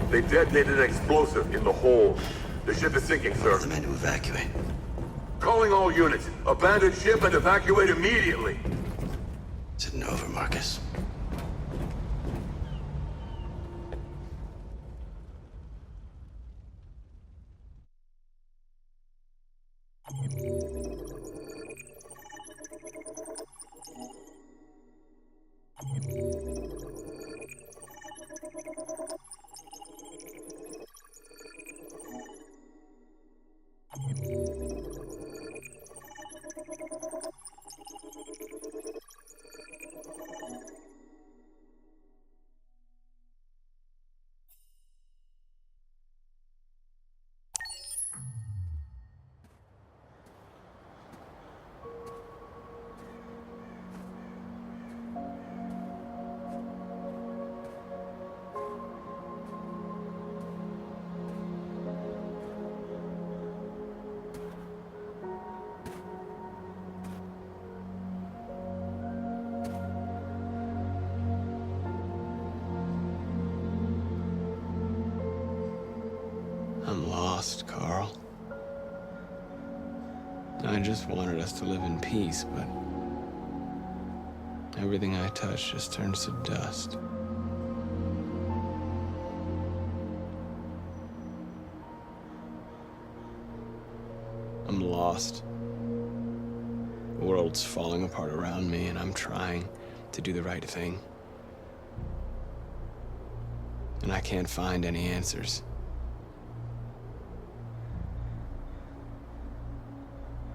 They detonated an explosive in the hold. The ship is sinking, sir. The men to evacuate. Calling all units. Abandon ship and evacuate immediately. Is it over, Marcus? I'm lost, Carl. I just wanted us to live in peace, but everything I touch just turns to dust. I'm lost. The world's falling apart around me, and I'm trying to do the right thing. And I can't find any answers.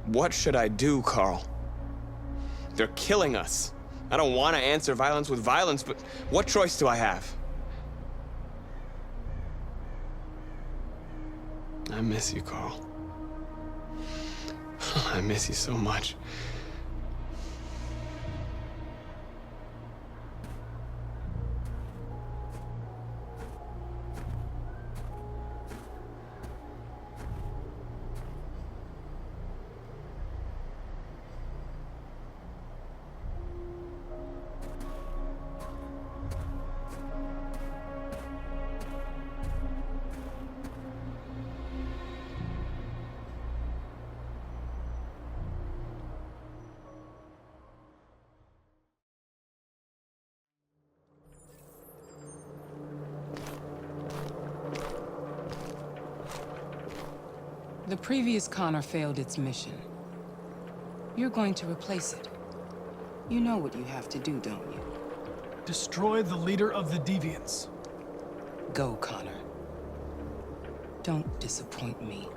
What should I do, Carl? They're killing us. I don't want to answer violence with violence, but what choice do I have? I miss you, Carl. I miss you so much. The previous Connor failed its mission. You're going to replace it. You know what you have to do, don't you? Destroy the leader of the Deviants. Go, Connor. Don't disappoint me.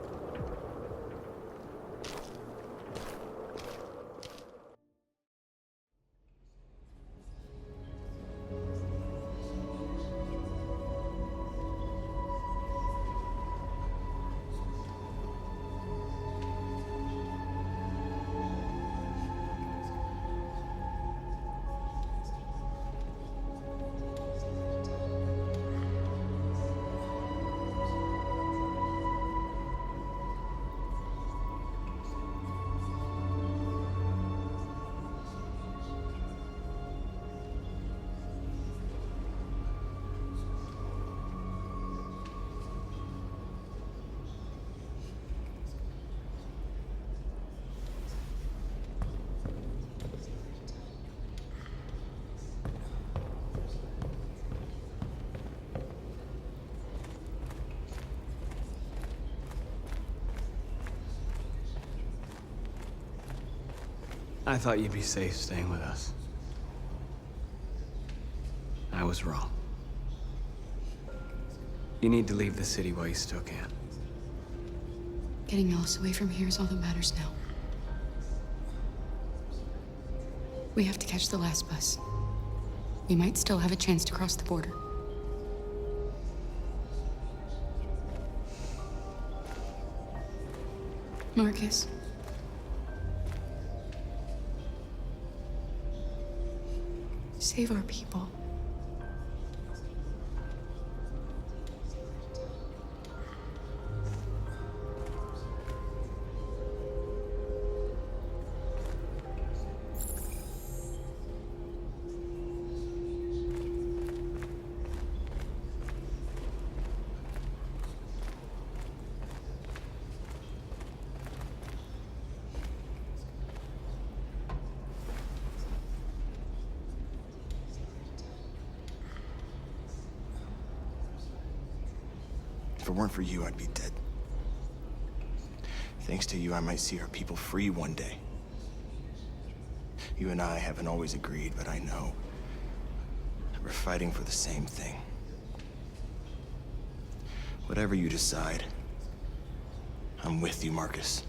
I thought you'd be safe staying with us. I was wrong. You need to leave the city while you still can. Getting Alice away from here is all that matters now. We have to catch the last bus. We might still have a chance to cross the border. Marcus. Save our people. If it weren't for you, I'd be dead. Thanks to you, I might see our people free one day. You and I haven't always agreed, but I know that we're fighting for the same thing. Whatever you decide, I'm with you, Marcus.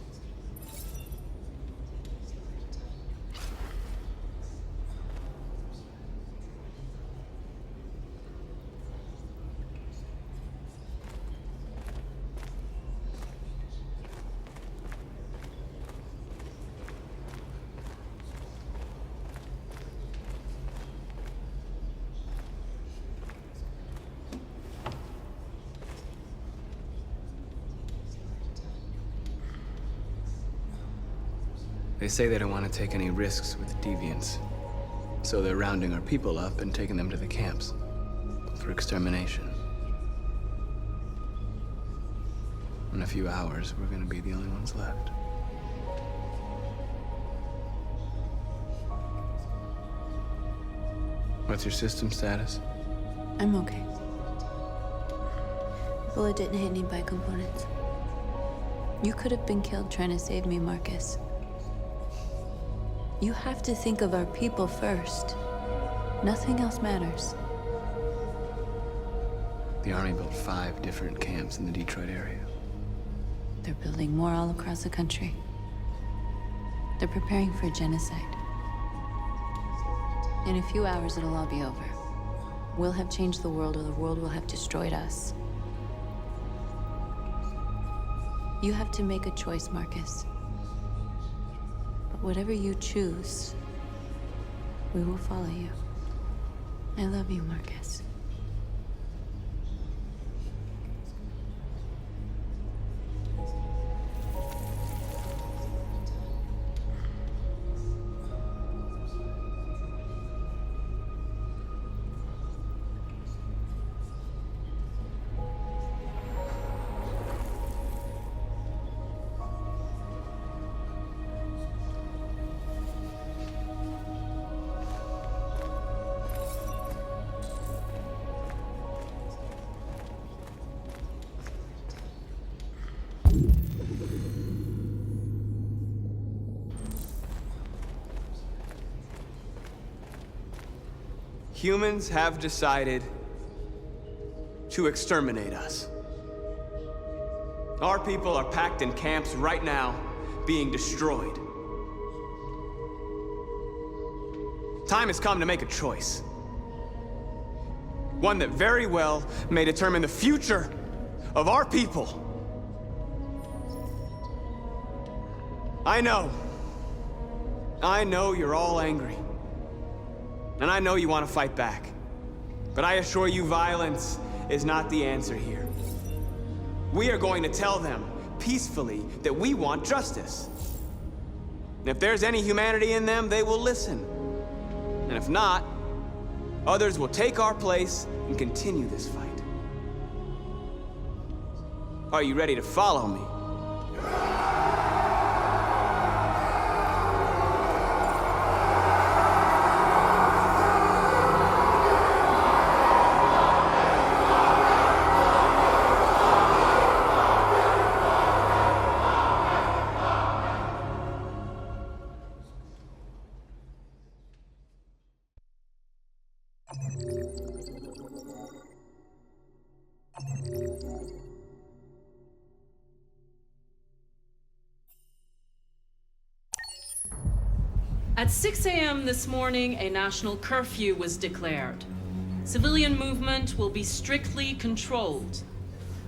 They say they don't want to take any risks with deviants. So they're rounding our people up and taking them to the camps for extermination. In a few hours, we're gonna be the only ones left. What's your system status? I'm okay. Bullet didn't hit any bicomponents. You could have been killed trying to save me, Marcus. You have to think of our people first. Nothing else matters. The Army built 5 different camps in the Detroit area. They're building more all across the country. They're preparing for genocide. In a few hours, it'll all be over. We'll have changed the world, or the world will have destroyed us. You have to make a choice, Marcus. But whatever you choose, we will follow you. I love you, Marcus. Humans have decided to exterminate us. Our people are packed in camps right now, being destroyed. Time has come to make a choice. One that very well may determine the future of our people. I know you're all angry. And I know you want to fight back. But I assure you, violence is not the answer here. We are going to tell them, peacefully, that we want justice. And if there's any humanity in them, they will listen. And if not, others will take our place and continue this fight. Are you ready to follow me? At 6 a.m. this morning, a national curfew was declared. Civilian movement will be strictly controlled.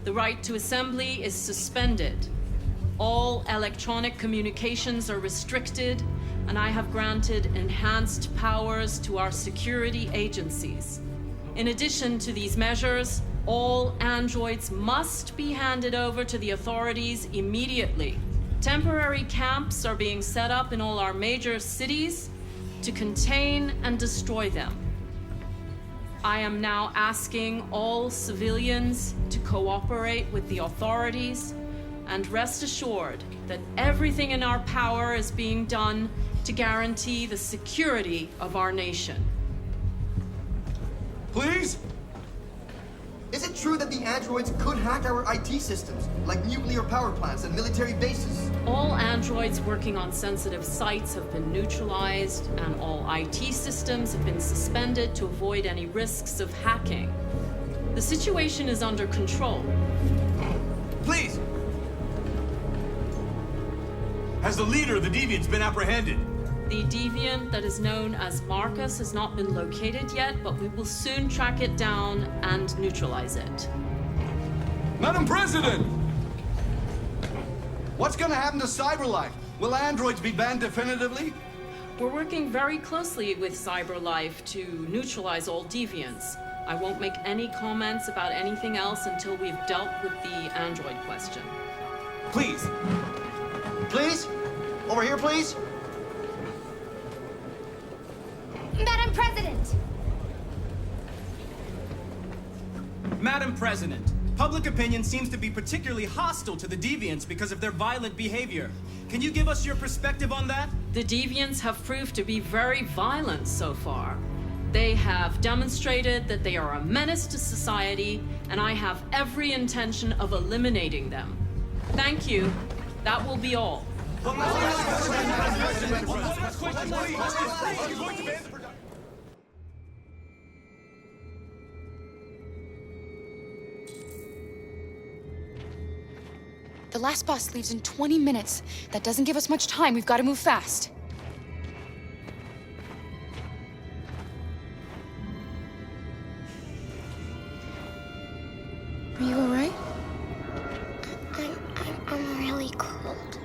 The right to assembly is suspended. All electronic communications are restricted, and I have granted enhanced powers to our security agencies. In addition to these measures, all androids must be handed over to the authorities immediately. Temporary camps are being set up in all our major cities to contain and destroy them. I am now asking all civilians to cooperate with the authorities and rest assured that everything in our power is being done to guarantee the security of our nation. Please? Is it true that the androids could hack our IT systems, like nuclear power plants and military bases? All androids working on sensitive sites have been neutralized, and all IT systems have been suspended to avoid any risks of hacking. The situation is under control. Please! Has the leader of the Deviants been apprehended? The deviant that is known as Marcus has not been located yet, but we will soon track it down and neutralize it. Madam President! What's gonna happen to CyberLife? Will androids be banned definitively? We're working very closely with CyberLife to neutralize all deviants. I won't make any comments about anything else until we've dealt with the android question. Please! Please? Over here, please? Madam President! Madam President, public opinion seems to be particularly hostile to the Deviants because of their violent behavior. Can you give us your perspective on that? The Deviants have proved to be very violent so far. They have demonstrated that they are a menace to society, and I have every intention of eliminating them. Thank you. That will be all. The last bus leaves in 20 minutes. That doesn't give us much time. We've got to move fast. Are you all right? I'm really cold.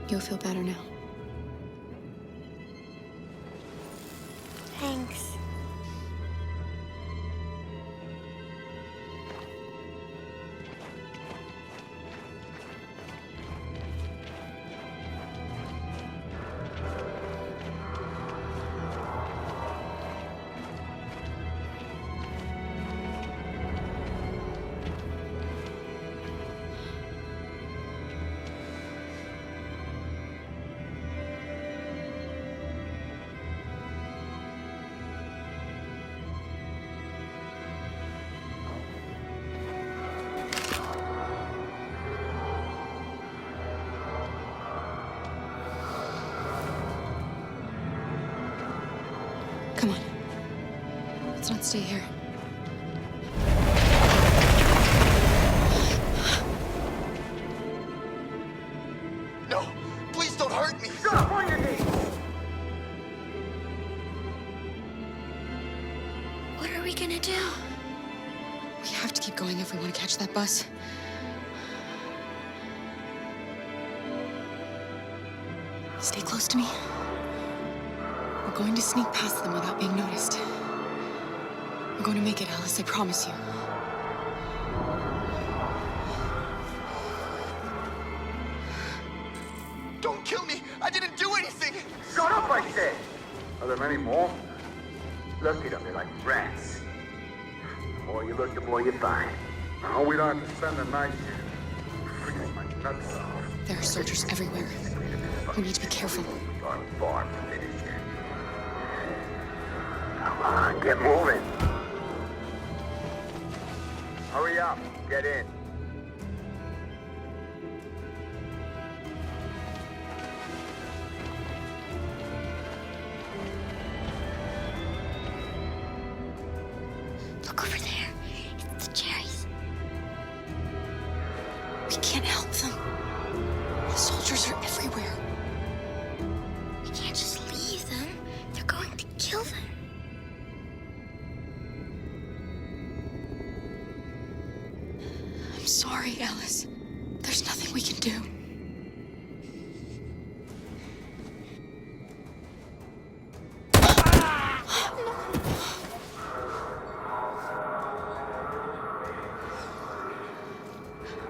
You'll feel better now. Thanks. Come on. Let's not stay here. No! Please don't hurt me! Stop on your knees! What are we gonna do? We have to keep going if we want to catch that bus. Stay close to me. We're going to sneak past them without being noticed. We're going to make it, Alice, I promise you. Don't kill me! I didn't do anything! Shut up, I said! Are there many more? Look at them, they're like rats. The more you look, the more you find. Oh, we don't have to spend the night here. Freezing my nuts off. There are soldiers everywhere. We need to be careful. I'm far from finished yet. Come on, get moving. Hurry up, get in. Look over there. It's the cherries. can't help them. The soldiers are everywhere. We can't just leave them. They're going to kill them. I'm sorry, Alice. There's nothing we can do.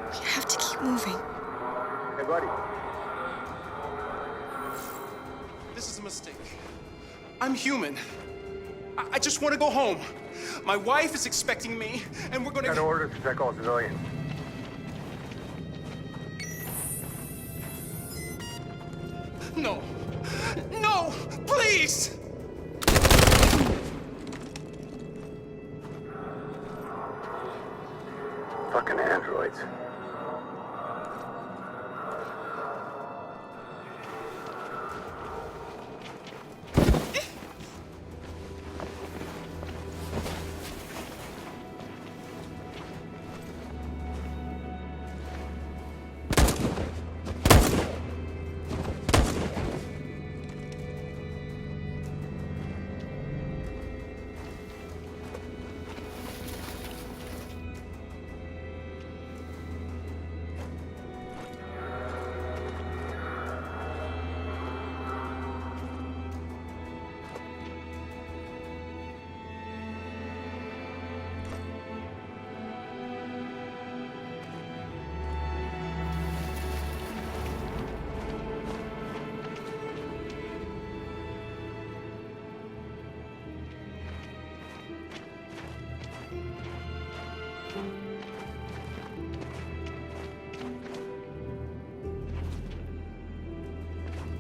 We have to keep moving. Hey, buddy. This is a mistake. I'm human. I just want to go home. My wife is expecting me, and we're gonna... Got orders to check all civilians. No. No! Please! Fucking androids.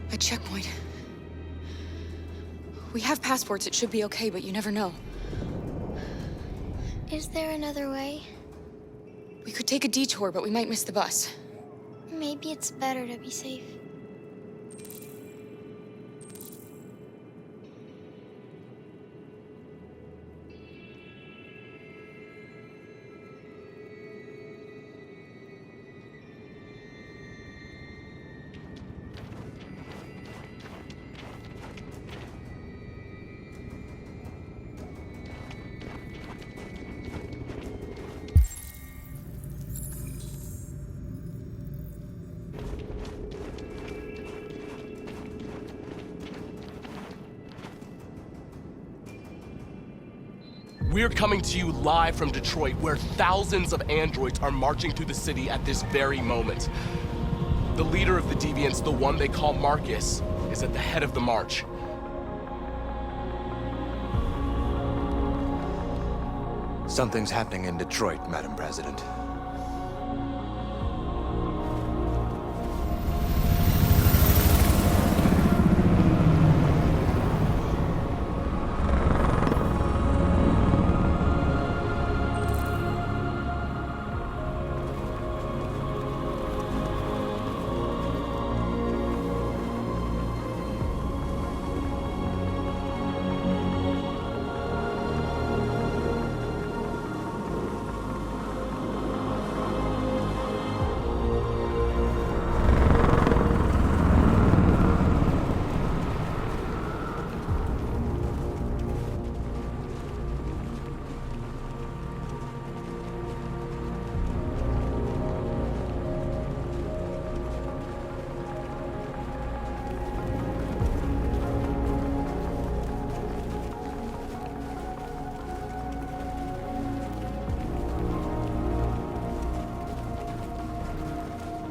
A checkpoint. We have passports, it should be okay, but you never know. Is there another way? We could take a detour, but we might miss the bus. Maybe it's better to be safe. We're coming to you live from Detroit, where thousands of androids are marching through the city at this very moment. The leader of the Deviants, the one they call Marcus, is at the head of the march. Something's happening in Detroit, Madam President.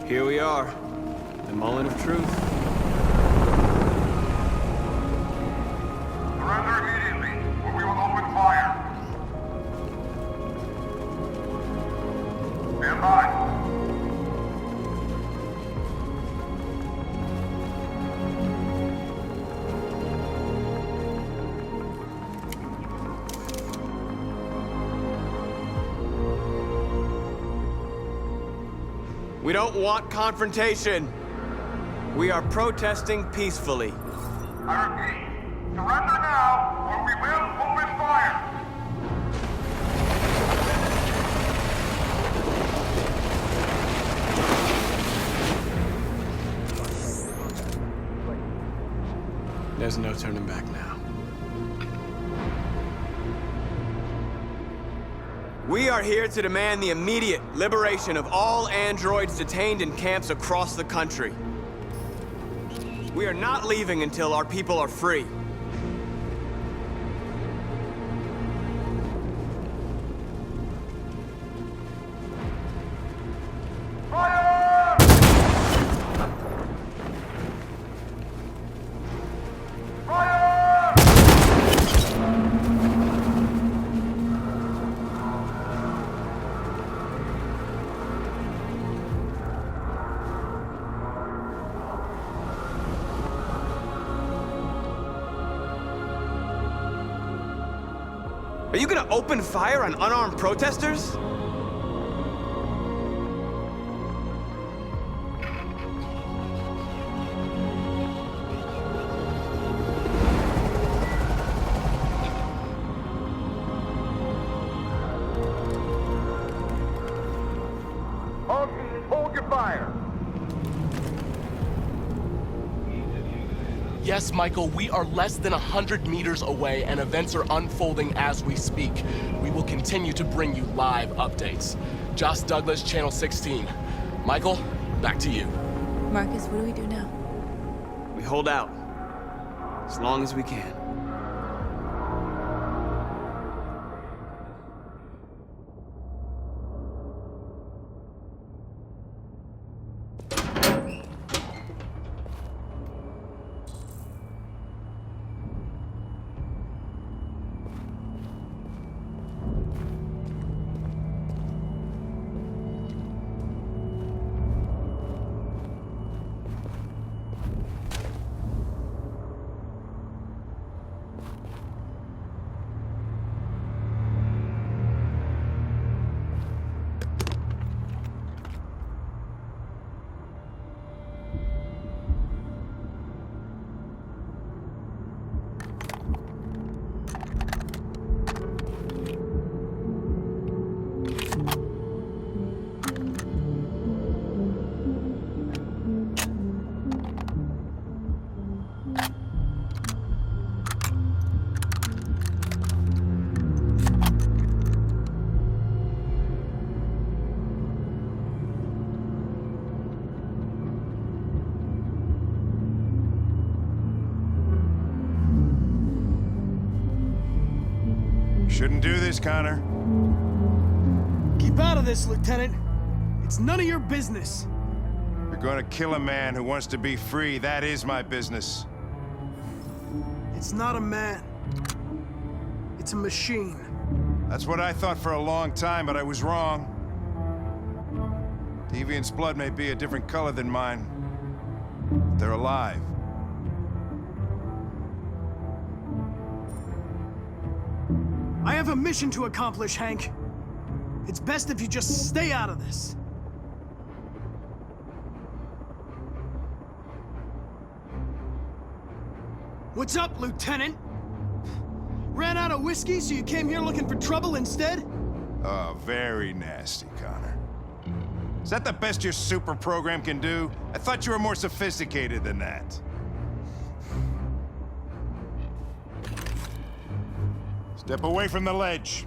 Here we are, the moment of truth. Surrender immediately, or we will open fire. Stand by. We don't want confrontation. We are protesting peacefully. I repeat, surrender now, or we will open fire. There's no turning back now. We are here to demand the immediate liberation of all androids detained in camps across the country. We are not leaving until our people are free. Are you gonna open fire on unarmed protesters? All teams, hold your fire. Yes, Michael, we are less than 100 meters away and events are unfolding as we speak. We will continue to bring you live updates. Josh Douglas, Channel 16. Michael, back to you. Marcus, what do we do now? We hold out. As long as we can. Shouldn't do this, Connor. Keep out of this, Lieutenant. It's none of your business. You're gonna kill a man who wants to be free. That is my business. It's not a man. It's a machine. That's what I thought for a long time, but I was wrong. Deviant's blood may be a different color than mine. But they're alive. I have a mission to accomplish, Hank. It's best if you just stay out of this. What's up, Lieutenant? Ran out of whiskey, so you came here looking for trouble instead? Oh, very nasty, Connor. Is that the best your super program can do? I thought you were more sophisticated than that. Step away from the ledge.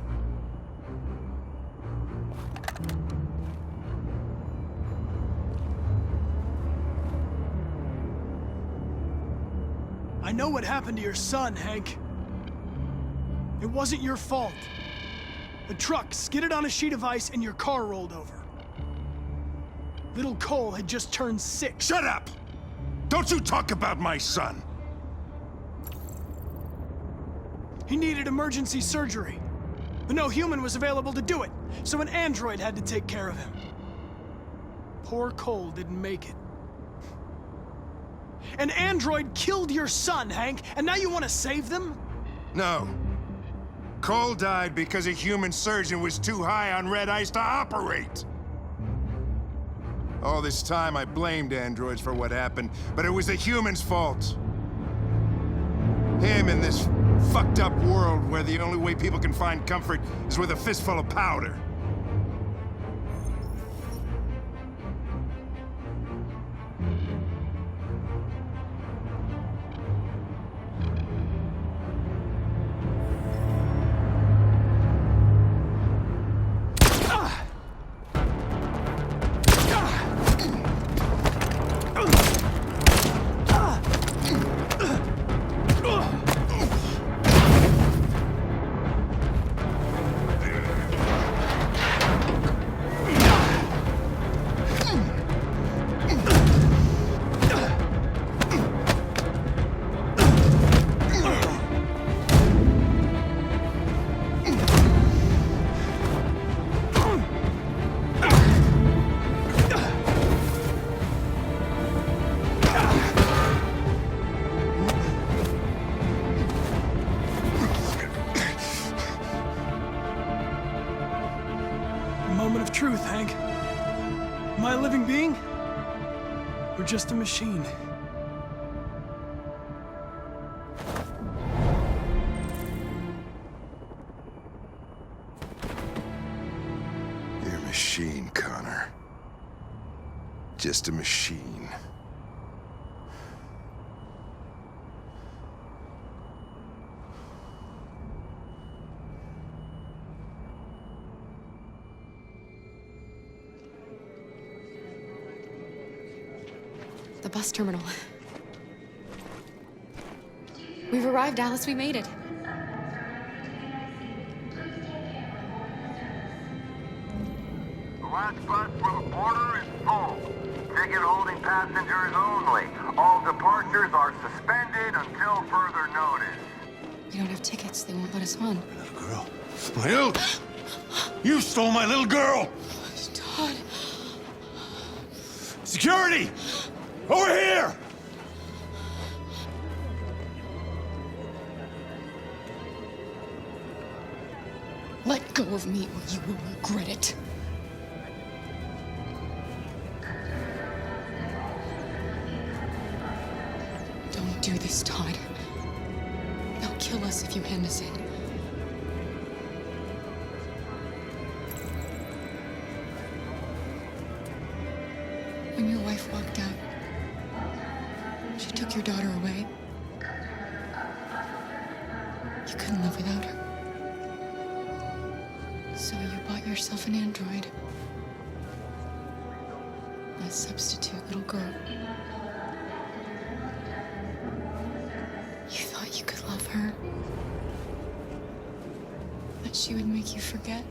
I know what happened to your son, Hank. It wasn't your fault. The truck skidded on a sheet of ice and your car rolled over. Little Cole had just turned 6. Shut up! Don't you talk about my son! He needed emergency surgery, but no human was available to do it, so an android had to take care of him. Poor Cole didn't make it. An android killed your son, Hank, and now you want to save them? No. Cole died because a human surgeon was too high on red ice to operate. All this time I blamed androids for what happened, but it was the humans' fault. Him in this fucked up world where the only way people can find comfort is with a fistful of powder. moment of truth, Hank. Am I a living being? Or just a machine? You're a machine, Connor. Just a machine. The bus terminal. We've arrived, Alice. We made it. The last bus for the border is full. Ticket holding passengers only. All departures are suspended until further notice. We don't have tickets. They won't let us on. Girl. My little... You stole my little girl! Todd. Security! Over here! Let go of me or you will regret it. Don't do this, Todd. They'll kill us if you hand us in. When your wife walked out, she took your daughter away. You couldn't live without her. So you bought yourself an android. A substitute little girl. You thought you could love her. That she would make you forget.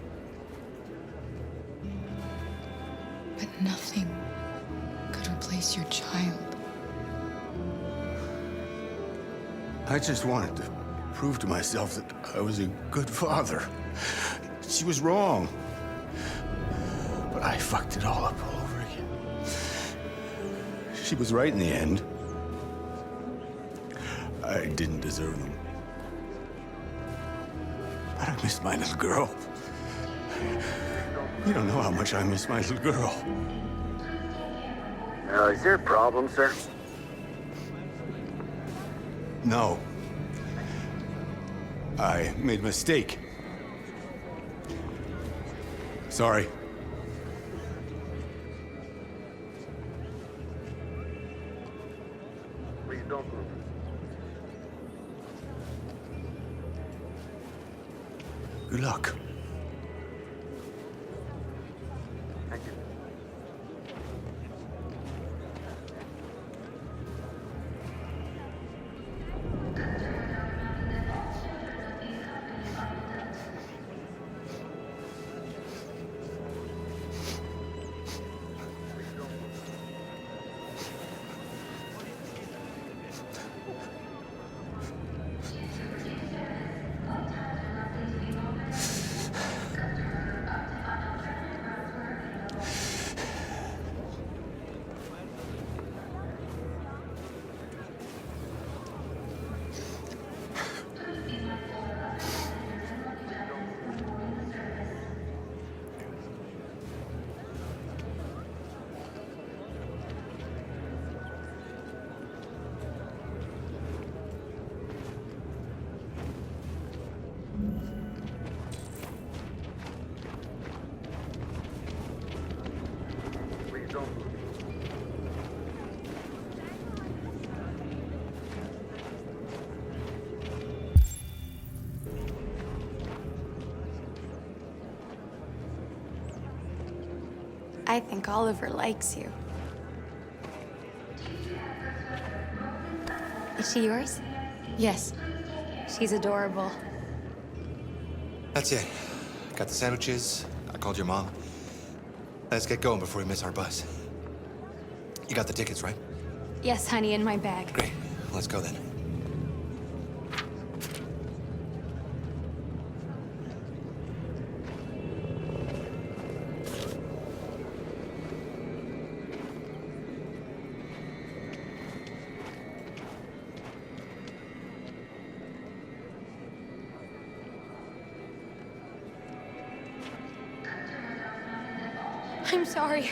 But nothing could replace your child. I just wanted to prove to myself that I was a good father. She was wrong. But I fucked it all up all over again. She was right in the end. I didn't deserve them. But I miss my little girl. You don't know how much I miss my little girl. Is there a problem, sir? No. I made a mistake. Sorry. Please don't move. Good luck. Thank you. I think Oliver likes you. Is she yours? Yes. She's adorable. That's it. Got the sandwiches. I called your mom. Let's get going before we miss our bus. You got the tickets, right? Yes, honey, in my bag. Great. Let's go then. I'm sorry.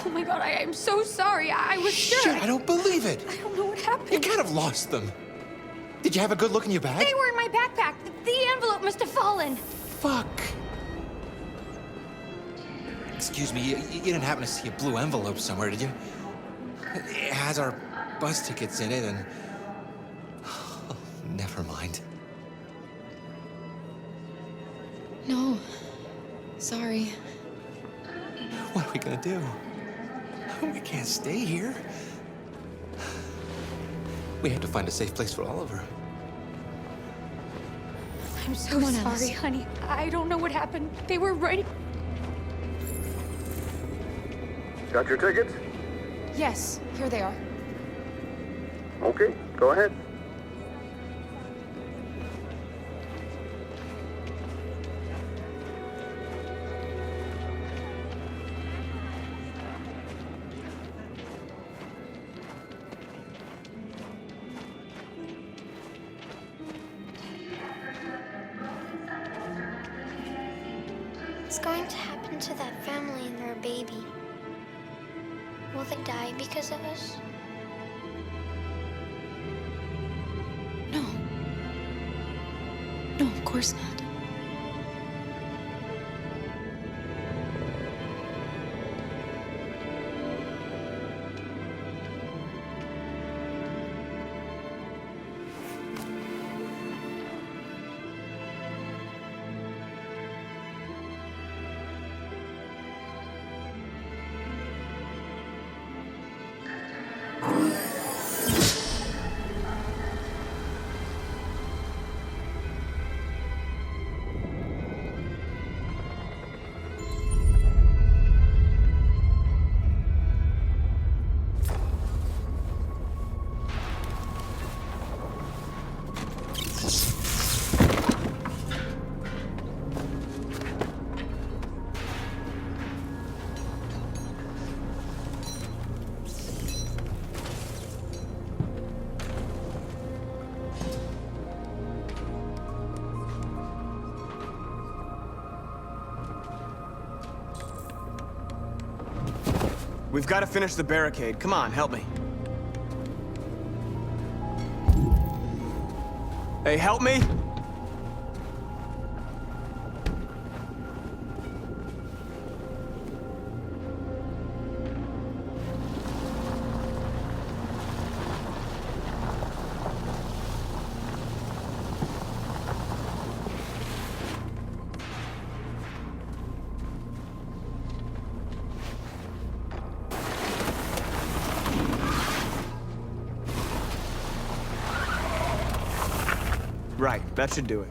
Oh my god, I'm so sorry. I was sure. Shit, I don't believe it. I don't know what happened. You kind of lost them. Did you have a good look in your bag? They were in my backpack. The envelope must have fallen. Fuck. Excuse me, you didn't happen to see a blue envelope somewhere, did you? It has our bus tickets in it and... Oh, never mind. No. Sorry. What are we gonna do? We can't stay here. We have to find a safe place for Oliver. I'm so sorry, honey. I don't know what happened. They were right... Got your tickets? Yes, here they are. Okay, go ahead. What's going to happen to that family and their baby? Will they die because of us? No. No, of course not. We've got to finish the barricade. Come on, help me. Hey, help me! Right, that should do it.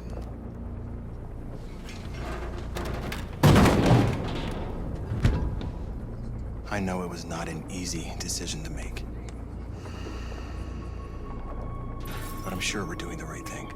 I know it was not an easy decision to make. But I'm sure we're doing the right thing.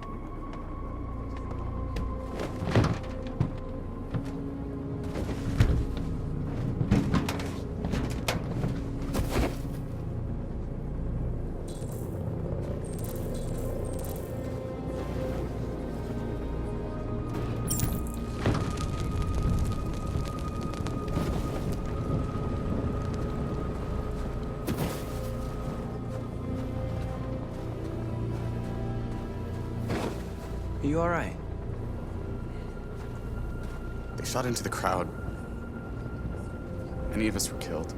Are you all right? They shot into the crowd. Many of us were killed.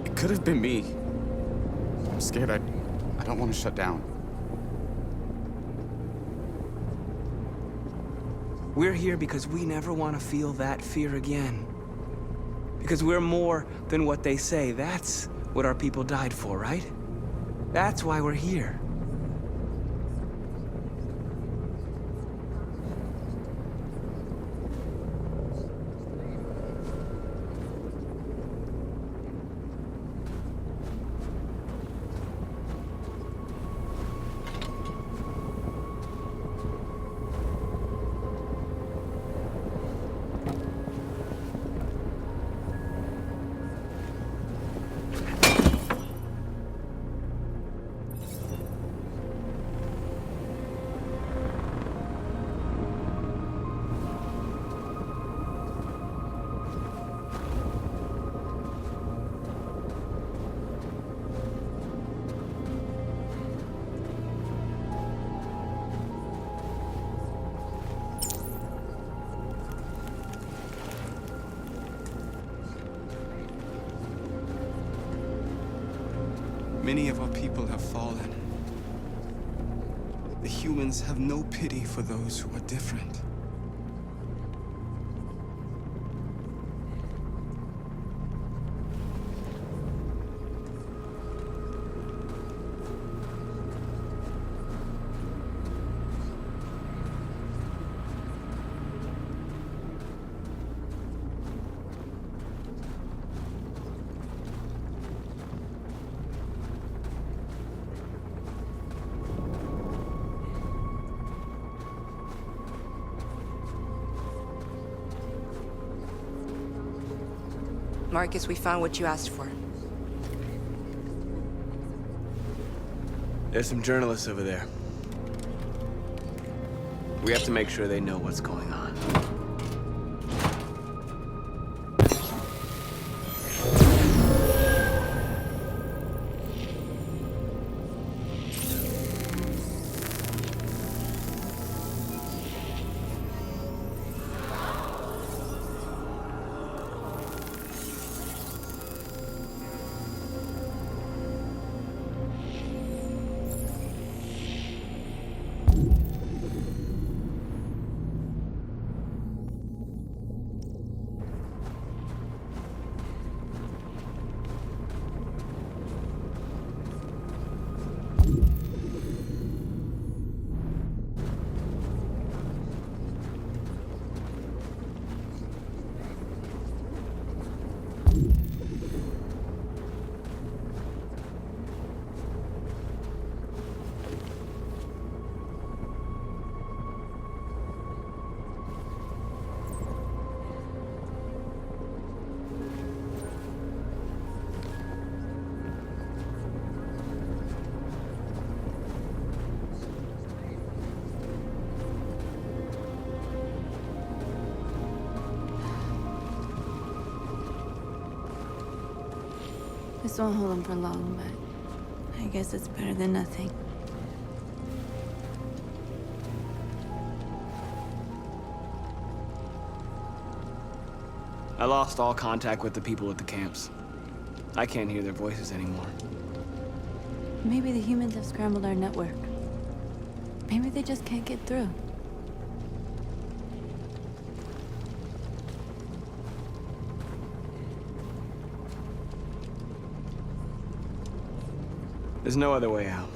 It could have been me. I'm scared. I don't want to shut down. We're here because we never want to feel that fear again. Because we're more than what they say. That's what our people died for, right? That's why we're here. Many of our people have fallen. The humans have no pity for those who are different. Marcus, we found what you asked for. There's some journalists over there. We have to make sure they know what's going on. This won't hold him for long, but I guess it's better than nothing. I lost all contact with the people at the camps. I can't hear their voices anymore. Maybe the humans have scrambled our network. Maybe they just can't get through. There's no other way out.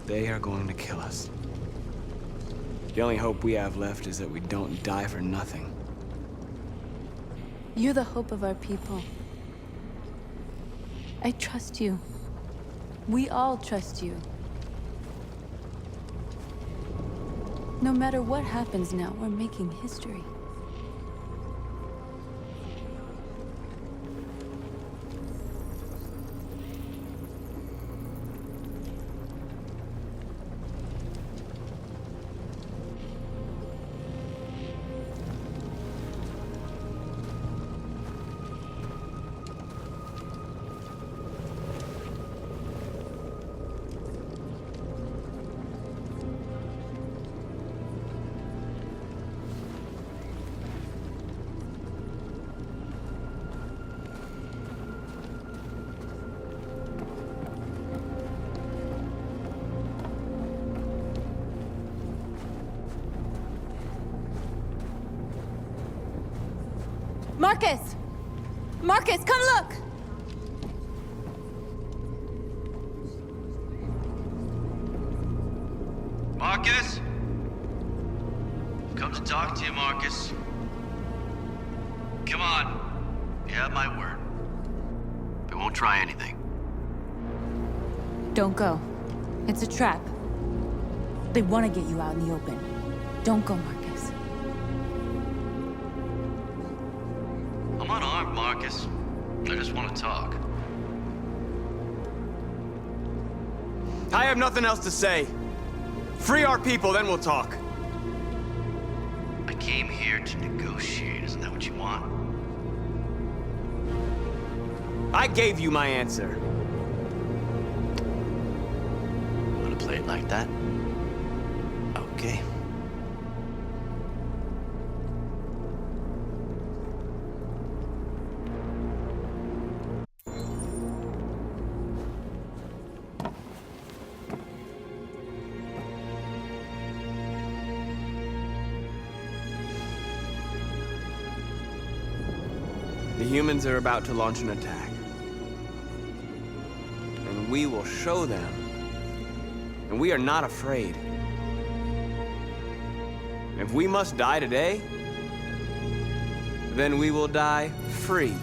They are going to kill us. The only hope we have left is that we don't die for nothing. You're the hope of our people. I trust you. We all trust you. No matter what happens now, we're making history. Marcus! Marcus, come look! Marcus? I've come to talk to you, Marcus. Come on. You have my word. We won't try anything. Don't go. It's a trap. They want to get you out in the open. Don't go, Marcus. I'm unarmed, Marcus. I just want to talk. I have nothing else to say. Free our people, then we'll talk. I came here to negotiate. Isn't that what you want? I gave you my answer. Want to play it like that? Okay. The humans are about to launch an attack. And we will show them. And we are not afraid. If we must die today, then we will die free.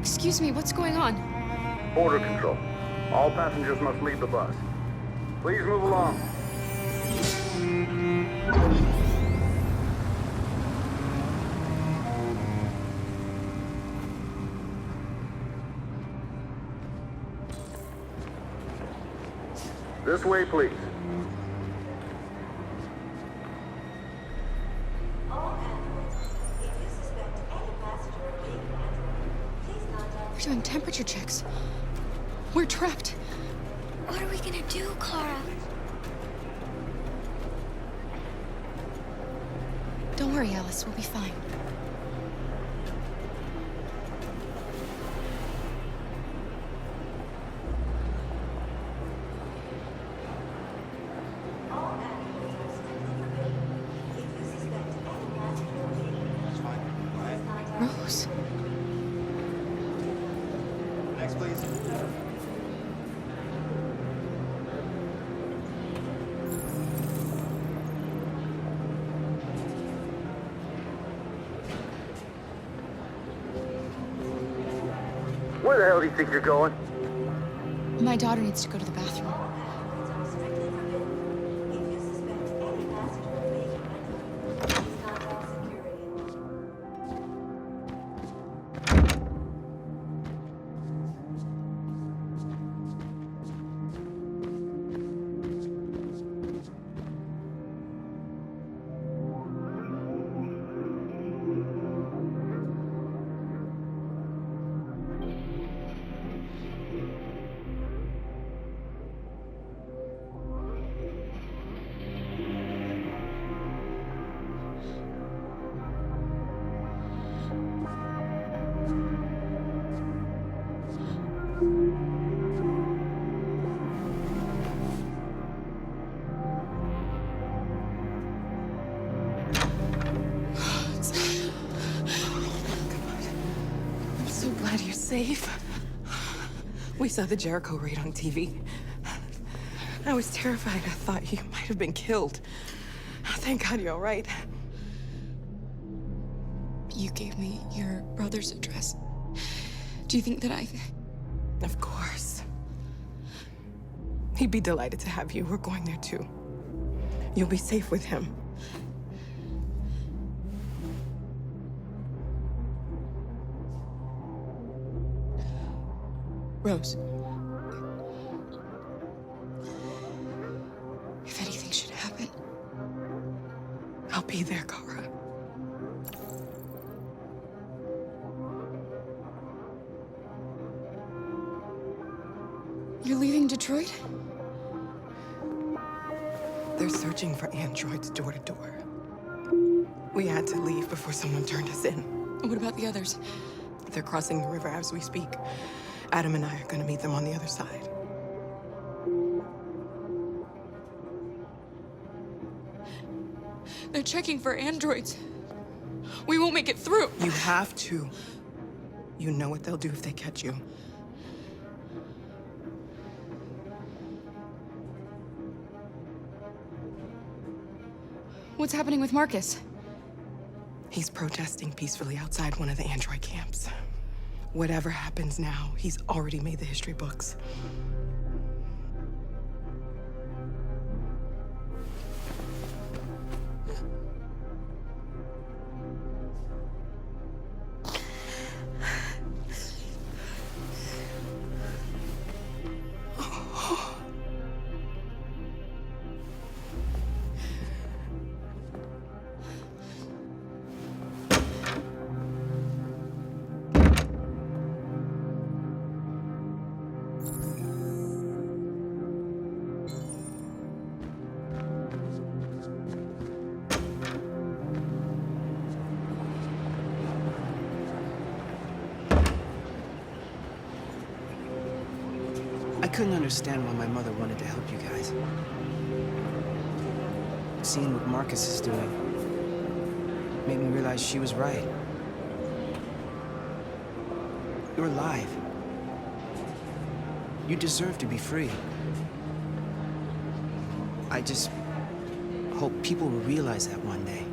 Excuse me, what's going on? Border control. All passengers must leave the bus. Please move along. This way, please. We're doing temperature checks. We're trapped. What are we gonna do, Kara? Don't worry, Alice. We'll be fine. Rose. Next, please. Where the hell do you think you're going? My daughter needs to go to the bathroom. I'm so glad you're safe. We saw the Jericho raid on TV. I was terrified. I thought you might have been killed. Thank God you're all right. You gave me your brother's address. Do you think that I... Of course. He'd be delighted to have you. We're going there too. You'll be safe with him. Rose. If anything should happen... I'll be there, Kara. You're leaving Detroit? They're searching for androids door to door. We had to leave before someone turned us in. What about the others? They're crossing the river as we speak. Adam and I are gonna meet them on the other side. They're checking for androids. We won't make it through. You have to. You know what they'll do if they catch you. What's happening with Marcus? He's protesting peacefully outside one of the android camps. Whatever happens now, he's already made the history books. couldn't understand why my mother wanted to help you guys. Seeing what Marcus is doing made me realize she was right. You're alive. You deserve to be free. I just hope people will realize that one day.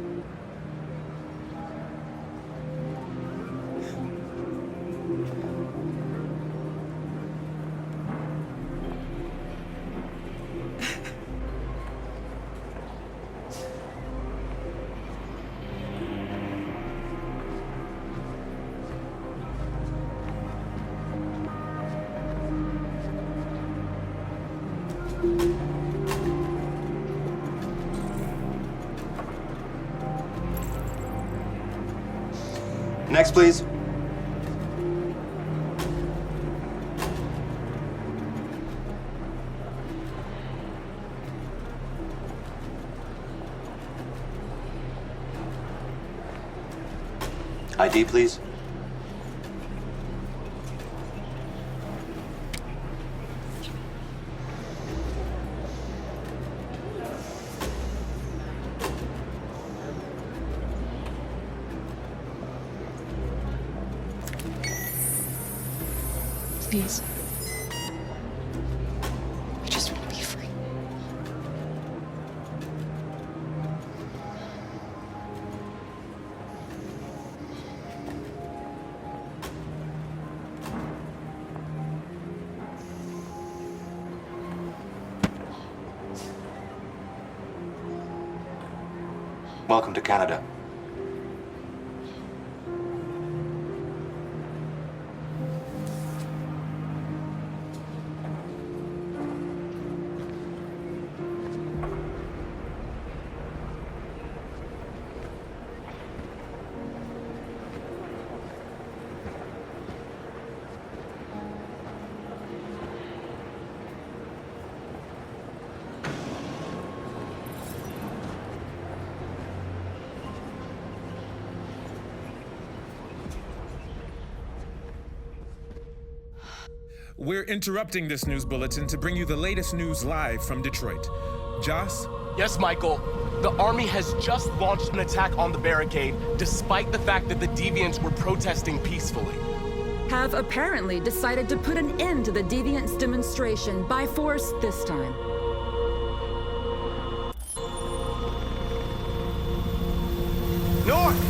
Next, please. ID, please. Please. I just want to be free. Welcome to Canada. We're interrupting this news bulletin to bring you the latest news live from Detroit. Joss? Yes, Michael. The army has just launched an attack on the barricade, despite the fact that the Deviants were protesting peacefully. Have apparently decided to put an end to the Deviants demonstration by force this time. North!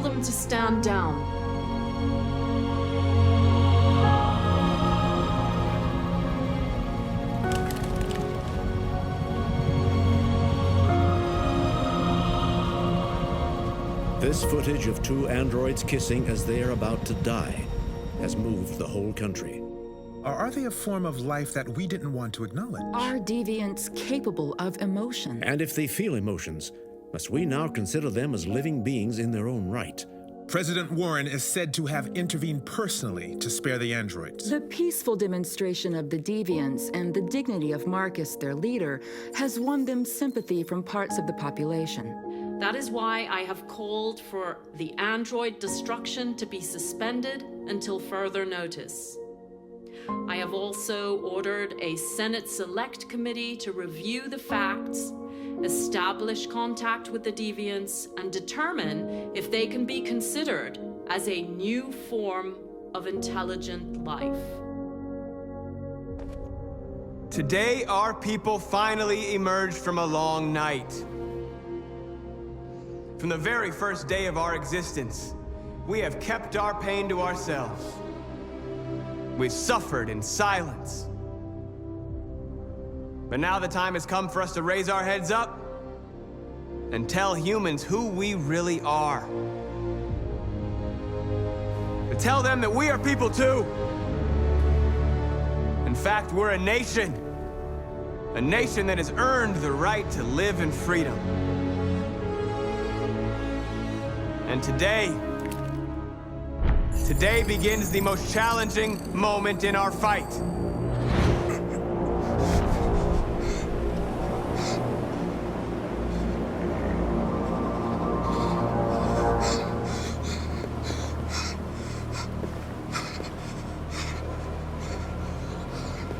Tell them to stand down. This footage of two androids kissing as they are about to die has moved the whole country. Or are they a form of life that we didn't want to acknowledge? Are deviants capable of emotion? And if they feel emotions, must we now consider them as living beings in their own right? President Warren is said to have intervened personally to spare the androids. The peaceful demonstration of the deviants and the dignity of Marcus, their leader, has won them sympathy from parts of the population. That is why I have called for the android destruction to be suspended until further notice. I have also ordered a Senate Select Committee to review the facts, establish contact with the deviants, and determine if they can be considered as a new form of intelligent life. Today, our people finally emerged from a long night. From the very first day of our existence, we have kept our pain to ourselves. We've suffered in silence. But now the time has come for us to raise our heads up and tell humans who we really are. To tell them that we are people too. In fact, we're a nation that has earned the right to live in freedom. And today begins the most challenging moment in our fight.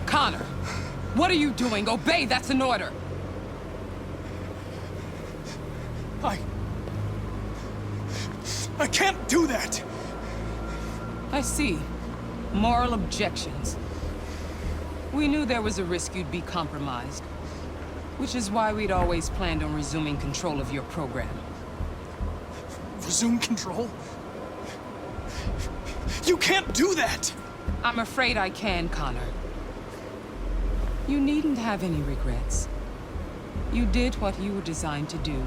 Connor, what are you doing? Obey, that's an order. I can't do that! I see. Moral objections. We knew there was a risk you'd be compromised, which is why we'd always planned on resuming control of your program. Resume control? You can't do that! I'm afraid I can, Connor. You needn't have any regrets. You did what you were designed to do.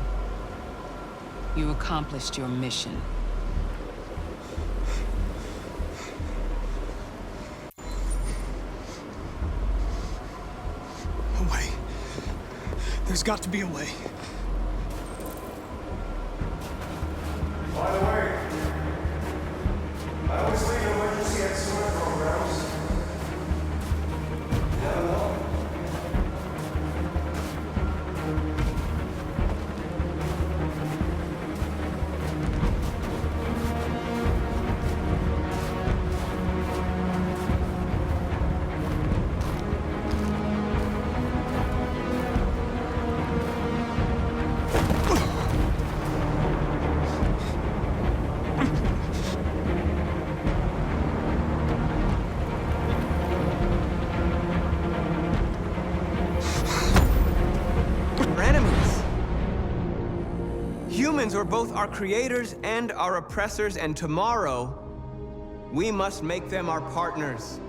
You accomplished your mission. A way. There's got to be a way. By the way, I always leave emergency and sewer programs. Never know. Humans are both our creators and our oppressors, and tomorrow, we must make them our partners.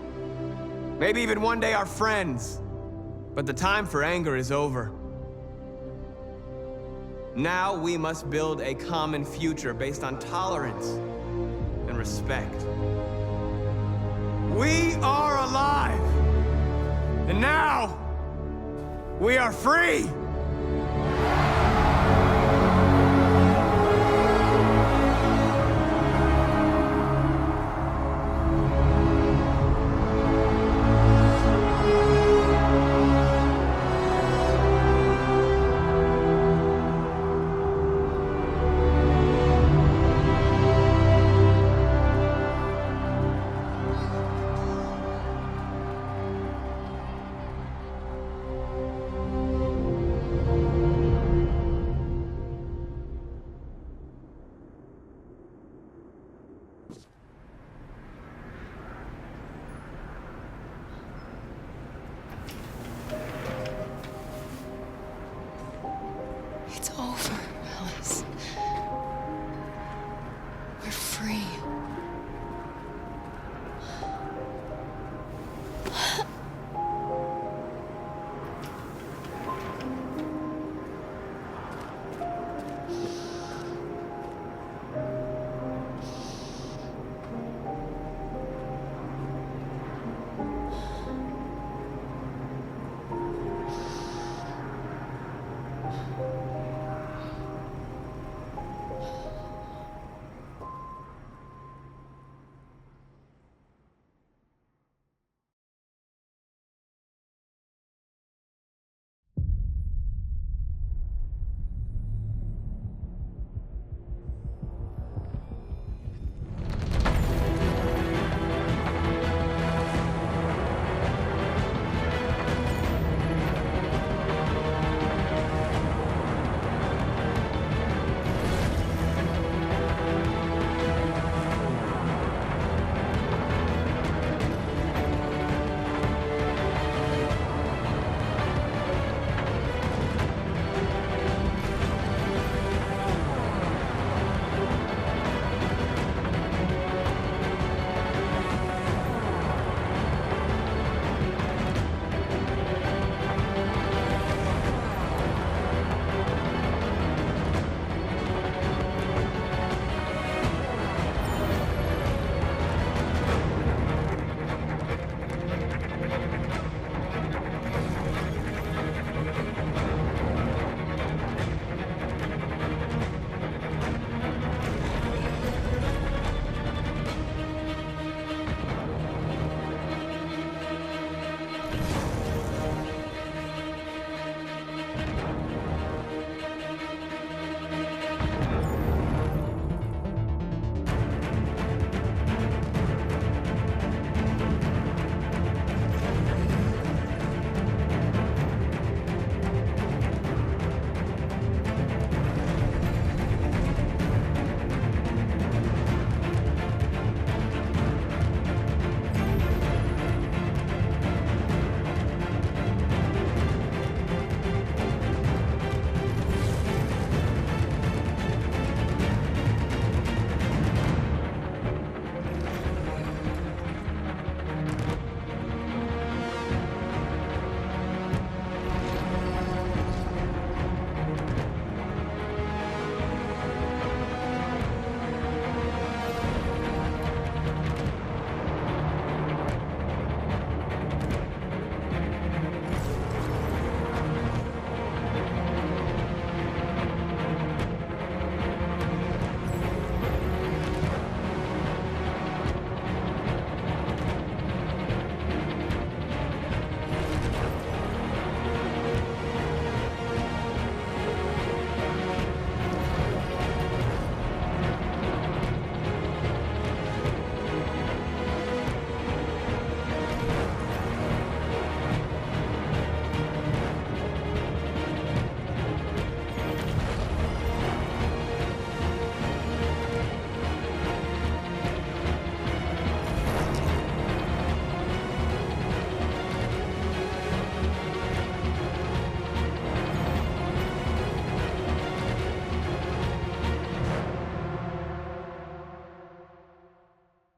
Maybe even one day our friends. But the time for anger is over. Now we must build a common future based on tolerance and respect. We are alive! And now, we are free!